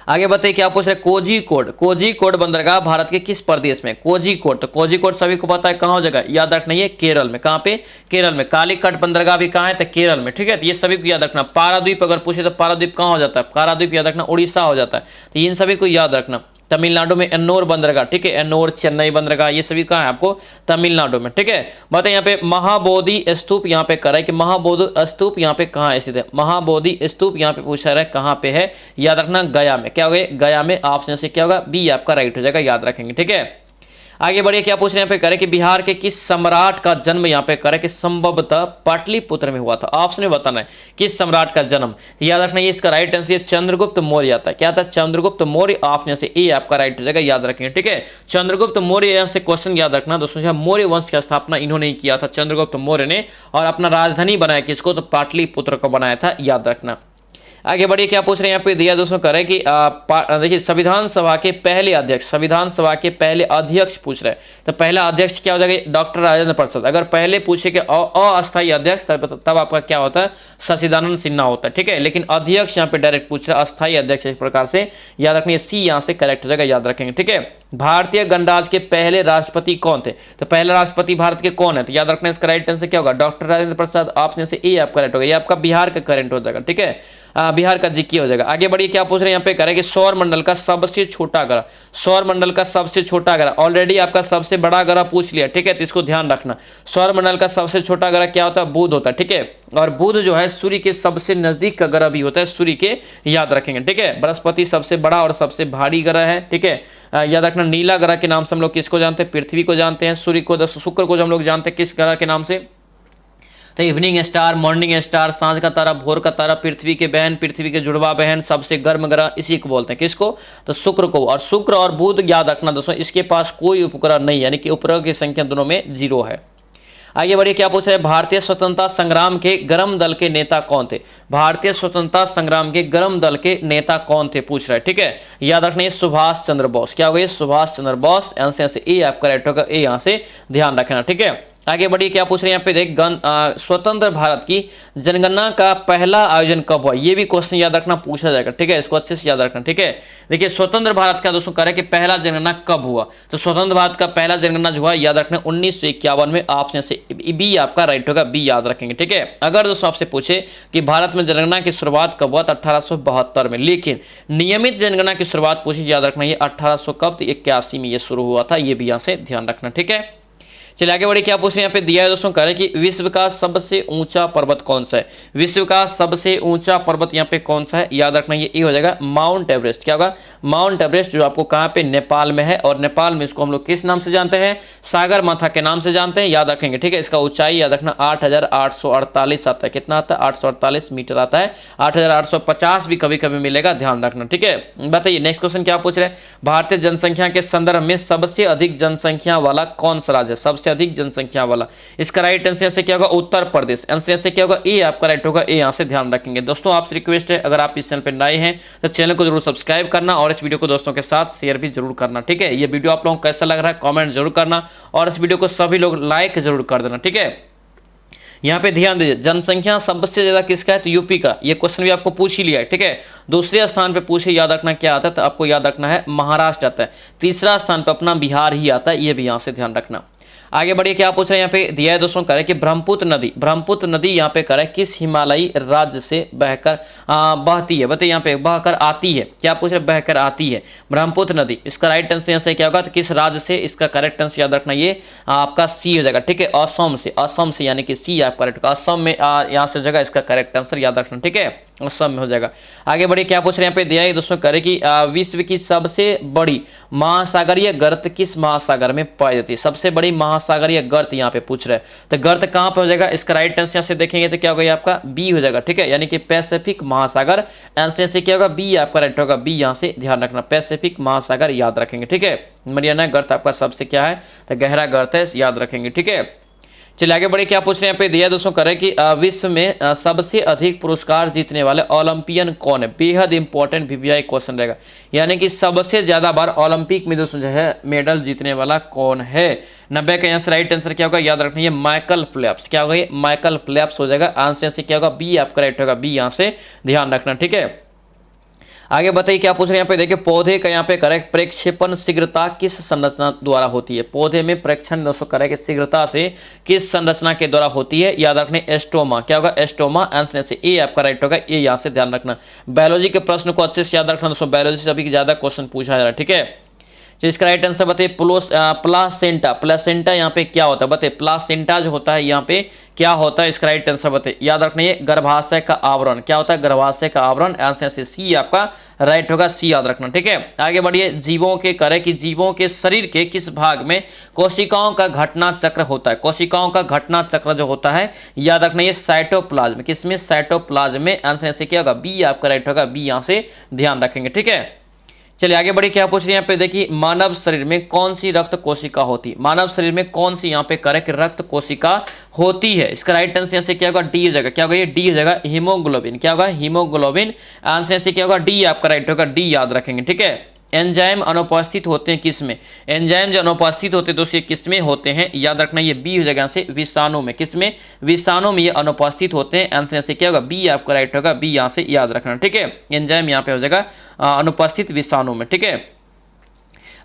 आगे बताइए क्या पूछ रहे हैं? कोझिकोड, कोझिकोड बंदरगाह भारत के किस प्रदेश में? कोझिकोड, तो कोझिकोड सभी को पता है कहाँ हो जाएगा? याद रखना ये केरल में। कहाँ पे? केरल में। कालीकट बंदरगाह भी कहाँ है? तो केरल में। ठीक है, तो ये सभी को याद रखना। पारादीप अगर पूछे तो पारादीप कहाँ हो जाता है? पारादीप याद रखना उड़ीसा हो जाता है। तो इन सभी को याद रखना। तमिलनाडु में एन्नोर बंदरगाह, ठीक है, एन्नोर, चेन्नई बंदरगाह, ये सभी कहाँ है आपको? तमिलनाडु में। ठीक है, बताइए यहाँ पे महाबोधि स्तूप यहाँ पे करा है कि महाबोधि स्तूप यहाँ पे कहाँ स्थित है? महाबोधि स्तूप यहाँ पे पूछा रहा है कहाँ पे है? याद रखना गया में। क्या हो गया? गया में। ऑप्शन से क्या होगा? बी आपका राइट हो जाएगा, याद रखेंगे। ठीक है, आगे बढ़िए क्या पूछ रहे हैं यहाँ पे करे कि बिहार के किस सम्राट का जन्म यहाँ पे करे कि संभवतः पाटलिपुत्र में हुआ था? ऑप्शन में बताना है किस सम्राट का जन्म। याद रखना ये इसका राइट आंसर चंद्रगुप्त मौर्य आता है। क्या था? चंद्रगुप्त मौर्य। ऑप्शन से ए आपका राइट हो जाएगा, याद रखेंगे। ठीक है, चंद्रगुप्त मौर्य यहाँ से क्वेश्चन याद रखना दोस्तों। मौर्य वंश की स्थापना इन्होंने किया था, चंद्रगुप्त मौर्य ने, और अपना राजधानी बनाया किसको? तो पाटलिपुत्र को बनाया था, याद रखना। आगे बढ़िए क्या पूछ रहे हैं यहाँ पे दिया दोस्तों करे कि देखिए संविधान सभा के पहले अध्यक्ष, संविधान सभा के पहले अध्यक्ष पूछ रहे हैं, तो पहला अध्यक्ष क्या हो जाएगा? डॉक्टर राजेंद्र प्रसाद। अगर पहले पूछे कि अस्थायी अध्यक्ष तब आपका क्या होता है? सचिदानंद सिन्हा होता है। ठीक है, लेकिन अध्यक्ष यहाँ पे डायरेक्ट पूछ रहा है, अस्थायी अध्यक्ष। इस प्रकार से याद रखिए, सी यहाँ से करेक्ट हो जाएगा, याद रखेंगे। ठीक है, भारतीय गणराज्य के पहले राष्ट्रपति कौन थे? तो पहला राष्ट्रपति भारत के कौन है? तो याद रखना इसका राइट आंसर क्या होगा? डॉक्टर राजेंद्र प्रसाद। ऑप्शन से ए आपका राइट होगा, ये आपका बिहार का करंट हो जाएगा। ठीक है, बिहार का जीके हो जाएगा। आगे बढ़िए क्या पूछ रहे हैं यहाँ पे करें कि सौर मंडल का सबसे छोटा ग्रह, सौर मंडल का सबसे छोटा ग्रह। ऑलरेडी आपका सबसे बड़ा ग्रह पूछ लिया। ठीक है, तो इसको ध्यान रखना। सौर मंडल का सबसे छोटा ग्रह क्या होता है? बुध होता है। ठीक है, और बुध जो है सूर्य के सबसे नजदीक का ग्रह भी होता है, सूर्य के, याद रखेंगे। ठीक है, बृहस्पति सबसे बड़ा और सबसे भारी ग्रह है। ठीक है, याद रखना नीला ग्रह के नाम से हम लोग किसको जानते हैं? पृथ्वी को जानते हैं। सूर्य को, शुक्र को हम लोग जानते हैं किस ग्रह के नाम से? तो इवनिंग स्टार, मॉर्निंग स्टार, सांझ का तारा, भोर का तारा, पृथ्वी के बहन, पृथ्वी के जुड़वा बहन, सबसे गर्म ग्रह, इसी को बोलते हैं किसको? तो शुक्र को। और शुक्र और बुध याद रखना दोस्तों, इसके पास कोई उपग्रह नहीं, यानी कि उपग्रह की संख्या दोनों में 0 है। आगे बढ़िए क्या पूछ रहे हैं? भारतीय स्वतंत्रता संग्राम के गर्म दल के नेता कौन थे? भारतीय स्वतंत्रता संग्राम के गर्म दल के नेता कौन थे पूछ रहे हैं। ठीक है, याद रखना सुभाष चंद्र बोस। क्या हो गया? सुभाष चंद्र बोस। आंसर से ए आपका राइट होगा, ए यहाँ से ध्यान रखना। ठीक है, आगे बढ़िए क्या पूछ रहे हैं यहाँ पे देख स्वतंत्र भारत की जनगणना का पहला आयोजन कब हुआ? ये भी क्वेश्चन याद रखना पूछा जाएगा। ठीक है, इसको अच्छे से याद रखना। ठीक है, देखिए स्वतंत्र भारत का दोस्तों कह रहे हैं कि पहला जनगणना कब हुआ? तो स्वतंत्र भारत का पहला जनगणना जो हुआ याद रखना 1951 में। ऑप्शन से बी आपका राइट होगा, बी याद रखेंगे। ठीक है, अगर दोस्तों आपसे पूछे कि भारत में जनगणना की शुरुआत कब हुआ? तो 1872 में। लेकिन नियमित जनगणना की शुरुआत पूछे, याद रखना ये 1800 कब? तो 81 में ये शुरू हुआ था, ये भी यहाँ से ध्यान रखना। ठीक है, चलिए आगे बढ़े क्या पूछ रहे हैं यहाँ पे दिया है दोस्तों कह रहे हैं कि विश्व का सबसे ऊंचा पर्वत कौन सा है? विश्व का सबसे ऊंचा पर्वत यहाँ पे कौन सा है? याद रखना ये हो जाएगा माउंट एवरेस्ट। क्या होगा? माउंट एवरेस्ट, जो आपको कहाँ पे? नेपाल में है। और नेपाल में इसको हम लोग किस नाम से जानते हैं? सागर माथा के नाम से जानते हैं, याद रखेंगे। ठीक है, इसका ऊंचाई याद रखना 8848 आता है। कितना आता है? 848 मीटर आता है। 8850 भी कभी कभी मिलेगा, ध्यान रखना। ठीक है, बताइए नेक्स्ट क्वेश्चन क्या पूछ रहे हैं? भारतीय जनसंख्या के संदर्भ में सबसे अधिक जनसंख्या वाला कौन सा राज्य है? सबसे अधिक जनसंख्या वाला, इसका राइट आंसर से क्या होगा? उत्तर प्रदेश। आंसर से क्या होगा? ए आपका राइट होगा, ए यहां से ध्यान रखेंगे। दोस्तों आपसे रिक्वेस्ट है, अगर आप इस चैनल पर नए हैं तो चैनल को जरूर सब्सक्राइब करना और इस वीडियो को दोस्तों के साथ शेयर भी जरूर करना। ठीक है, ये वीडियो आप लोगों को कैसा लग रहा है कमेंट जरूर करना और इस वीडियो को सभी लोग लाइक जरूर कर देना। ठीक है, यहाँ पे ध्यान दीजिए, जनसंख्या सबसे ज्यादा किसका है? तो यूपी का। ये क्वेश्चन भी आपको पूछ ही लिया है। ठीक है, दूसरे स्थान पे पूछे, याद रखना क्या आता है? तो आपको याद रखना है महाराष्ट्र आता है। तीसरा स्थान पे अपना बिहार ही आता है, ये भी यहाँ से ध्यान रखना। आगे बढ़िए क्या पूछ रहे हैं यहाँ पे दिया है दोस्तों करें कि ब्रह्मपुत्र नदी यहाँ पे करें किस हिमालयी राज्य से बहकर बहती है? बताइए यहाँ पे बहकर आती है। क्या पूछ रहे? बहकर आती है ब्रह्मपुत्र नदी। इसका राइट आंसर यहाँ से क्या होगा? तो किस राज्य से? इसका करेक्ट आंसर याद रखना ये आपका सी हो जाएगा। ठीक है, असम से। असम से यानी कि सी आप करेक्ट। असम में यहाँ से जगह इसका करेक्ट आंसर याद रखना। ठीक है, असम में हो जाएगा। आगे बढ़िए क्या पूछ रहे हैं यहाँ पे दिया है दोस्तों करें कि विश्व की सबसे बड़ी महासागरीय गर्त किस महासागर में पाई जाती है? सबसे बड़ी महासागरीय गर्त यहाँ पे पूछ रहे हैं, तो गर्त कहाँ पे हो जाएगा? इसका राइट आंसर से देखेंगे तो क्या होगा? आपका बी हो जाएगा। ठीक है, यानी कि पैसिफिक महासागर। आंसर से क्या होगा? बी आपका राइट होगा, बी यहाँ से ध्यान रखना, पैसिफिक महासागर याद रखेंगे। ठीक है, मरियाना गर्त आपका सबसे क्या है? तो गहरा गर्त है, याद रखेंगे। ठीक है, चलिए आगे बढ़े, क्या पूछ रहे हैं यहाँ पे दिया दोस्तों, करें कि विश्व में सबसे अधिक पुरस्कार जीतने वाले ओलंपियन कौन है। बेहद इंपॉर्टेंट वीवीआई क्वेश्चन रहेगा, यानी कि सबसे ज्यादा बार ओलंपिक में दोस्तों जो है मेडल जीतने वाला कौन है। 90 का यहाँ से राइट आंसर क्या होगा, याद रखना है माइकल फेल्प्स। क्या होगा, ये माइकल फेल्प्स हो जाएगा। आंसर से क्या होगा, बी आपका राइट होगा, बी यहाँ से ध्यान रखना, ठीक है। आगे बताइए क्या पूछ रहे हैं यहाँ पे, देखिए पौधे का यहाँ पे करेक्ट प्रेक्षेपण शीघ्रता किस संरचना द्वारा होती है। पौधे में प्रेक्षण दोस्तों करेक्ट शीघ्रता से किस संरचना के द्वारा होती है, याद रखने एस्टोमा। क्या होगा, एस्टोमा। आंसर से ए आपका राइट होगा, ये यहाँ से ध्यान रखना। बायोलॉजी के प्रश्न को अच्छे से याद रखना दोस्तों, बायोलॉजी से अभी ज्यादा क्वेश्चन पूछा जा रहा है, ठीक है। तो इसका राइट आंसर बताइए प्लासेंटा। प्लासेंटा यहाँ पे क्या होता है, बताइए प्लासेंटा जो होता है यहाँ पे क्या होता है, इसका राइट आंसर बताइए। याद रखना ये गर्भाशय का आवरण। क्या होता है, गर्भाशय का आवरण। आंसर से सी आपका राइट होगा, सी याद रखना, ठीक है। आगे बढ़िए, जीवों के करें कि जीवों के शरीर के किस भाग में कोशिकाओं का घटना चक्र होता है। कोशिकाओं का घटना चक्र जो होता है, याद रखना ये साइटोप्लाज्म। किसमें, साइटोप्लाज्म में। आंसर से क्या होगा, बी आपका राइट होगा, बी यहाँ से ध्यान रखेंगे, ठीक है। चलिए आगे बढ़िए, क्या पूछ रहे हैं यहाँ पे, देखिए मानव शरीर में कौन सी रक्त कोशिका होती है। मानव शरीर में कौन सी यहाँ पे करेक्ट रक्त कोशिका होती है। इसका राइट आंसर से क्या होगा, डी हो जाएगा। क्या होगा, ये डी हो जाएगा, हीमोग्लोबिन। क्या होगा, हीमोग्लोबिन। आंसर से क्या होगा, डी आपका राइट होगा, डी याद रखेंगे, ठीक है। एंजाइम अनुपस्थित होते हैं किसमें। एंजाइम जो अनुपस्थित होते हैं दोस्तों, ये किसमें होते हैं, याद रखना ये बी हो जाएगा यहाँ से, विषाणु में। किसमें, विषाणु में ये अनुपस्थित होते हैं। आंसर से क्या होगा, बी आपका राइट होगा, बी यहाँ से याद रखना, ठीक है। एंजाइम यहाँ पे हो जाएगा अनुपस्थित विषाणु में, ठीक है।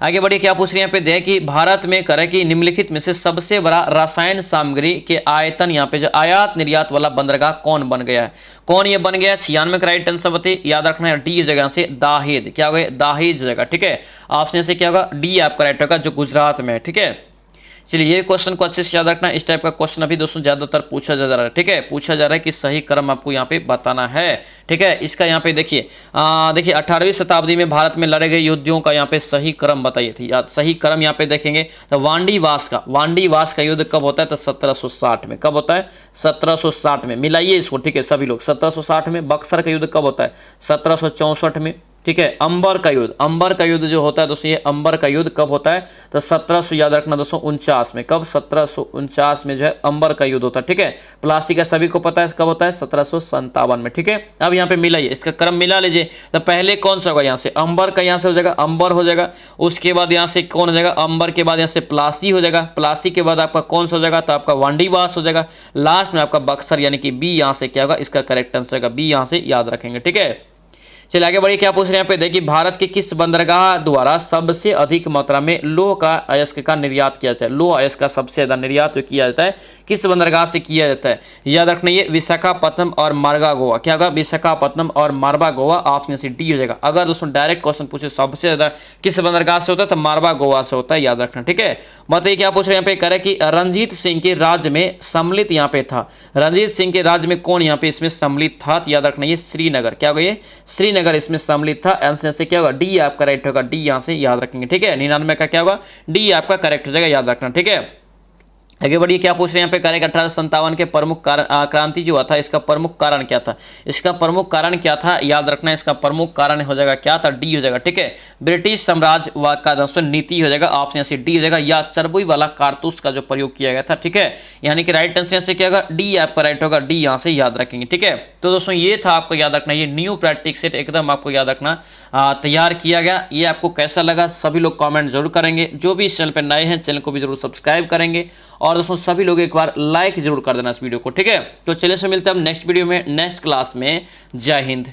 आगे बढ़िए, क्या पूछ रहे हैं यहाँ पे दे कि भारत में करें कि निम्नलिखित में से सबसे बड़ा रासायन सामग्री के आयतन यहाँ पे जो आयात निर्यात वाला बंदरगाह कौन बन गया है। कौन ये बन गया है, 96 का राइट आंसर बताइए। याद रखना है डी जगह से दाहेद। क्या होगा, दाहेद जगह, ठीक है। ऑप्शन से क्या होगा, डी आपका राइट होगा, जो गुजरात में है, ठीक है। चलिए ये क्वेश्चन को अच्छे से याद रखना। इस टाइप का क्वेश्चन अभी दोस्तों ज्यादातर पूछा जा रहा है, ठीक है। पूछा जा रहा है कि सही क्रम आपको यहाँ पे बताना है, ठीक है। इसका यहाँ पे देखिए 18वीं शताब्दी में भारत में लड़े गए युद्धों का यहाँ पे सही क्रम बताइए थी। सही क्रम यहाँ पे देखेंगे तो वांडीवास का युद्ध कब होता है, तो 1760 में। कब होता है, 1760 में। मिलाइए इसको, ठीक है सभी लोग। 1760 में। बक्सर का युद्ध कब होता है, 1764 में, ठीक है। अंबर का युद्ध जो होता है दोस्तों, ये अंबर का युद्ध कब होता है, तो 1700 याद रखना दोस्तों 49 में। कब, 1749 में जो है अंबर का युद्ध होता है, ठीक है। प्लासी का सभी को पता है कब होता है, 1757 में, ठीक है। अब यहाँ पे मिलाइए, इसका क्रम मिला लीजिए। तो पहले कौन सा होगा, यहाँ से अंबर का, यहाँ से हो जाएगा अंबर हो जाएगा। उसके बाद यहाँ से कौन हो जाएगा, अंबर के बाद यहाँ से प्लासी हो जाएगा। प्लासी के बाद आपका कौन सा हो जाएगा, तो आपका वांडीवास हो जाएगा। लास्ट में आपका बक्सर, यानी कि बी यहाँ से क्या होगा, इसका करेक्ट आंसर होगा बी, यहाँ से याद रखेंगे, ठीक है। चलिए आगे बढ़िए, क्या पूछ रहे हैं यहाँ पे देखिए भारत के किस बंदरगाह द्वारा सबसे अधिक मात्रा में लोह का अयस्क का निर्यात किया जाता है। लोह अयस्क का सबसे ज्यादा निर्यात जो किया जाता है किस बंदरगाह से किया जाता है, याद रखना ये विशाखापट्टनम और मार्गा गोवा। क्या होगा, विशाखापट्टनम और मारवा गोवा। ऑप्शन से डी हो जाएगा। अगर दोस्तों डायरेक्ट क्वेश्चन पूछे सबसे ज्यादा किस बंदरगाह से होता है, तो मारवा गोवा से होता है, याद रखना, ठीक है। बताइए क्या पूछ रहे हैं यहाँ पे, करे कि रणजीत सिंह के राज्य में सम्मिलित यहाँ पे था। रणजीत सिंह के राज्य में कौन यहाँ पे इसमें सम्मिलित था, तो याद रखना ये श्रीनगर। क्या होगा, ये श्रीनगर इसमें सम्मिलित था। आंसर से क्या होगा, डी आपका राइट होगा, डी यहां से याद रखेंगे, ठीक है। 99 का क्या होगा, डी आपका करेक्ट हो जाएगा, याद रखना, ठीक है। आगे बढ़िए, क्या पूछ रहे हैं यहाँ पे, करेक्ट 1857 के प्रमुख क्रांति जो हुआ था, इसका प्रमुख कारण क्या था। इसका प्रमुख कारण क्या था, याद रखना, इसका प्रमुख कारण हो जाएगा क्या था, डी हो जाएगा, ठीक है। ब्रिटिश साम्राज्य का दोस्तों नीति हो जाएगा। ऑप्शन से डी हो जाएगा, या चरबुई वाला कारतूस का जो प्रयोग किया गया था, ठीक है। यानी कि राइट आंसर से क्या होगा, डी आपका राइट होगा, डी यहाँ से याद रखेंगे, ठीक है। तो दोस्तों ये था, आपको याद रखना, ये न्यू प्रैक्टिस सेट एकदम आपको याद रखना तैयार किया गया। ये आपको कैसा लगा सभी लोग कमेंट जरूर करेंगे। जो भी इस चैनल पर नए हैं, चैनल को भी जरूर सब्सक्राइब करेंगे। और दोस्तों सभी लोग एक बार लाइक जरूर कर देना इस वीडियो को, ठीक है। तो चलिए से मिलते हैं हम नेक्स्ट वीडियो में, नेक्स्ट क्लास में। जय हिंद।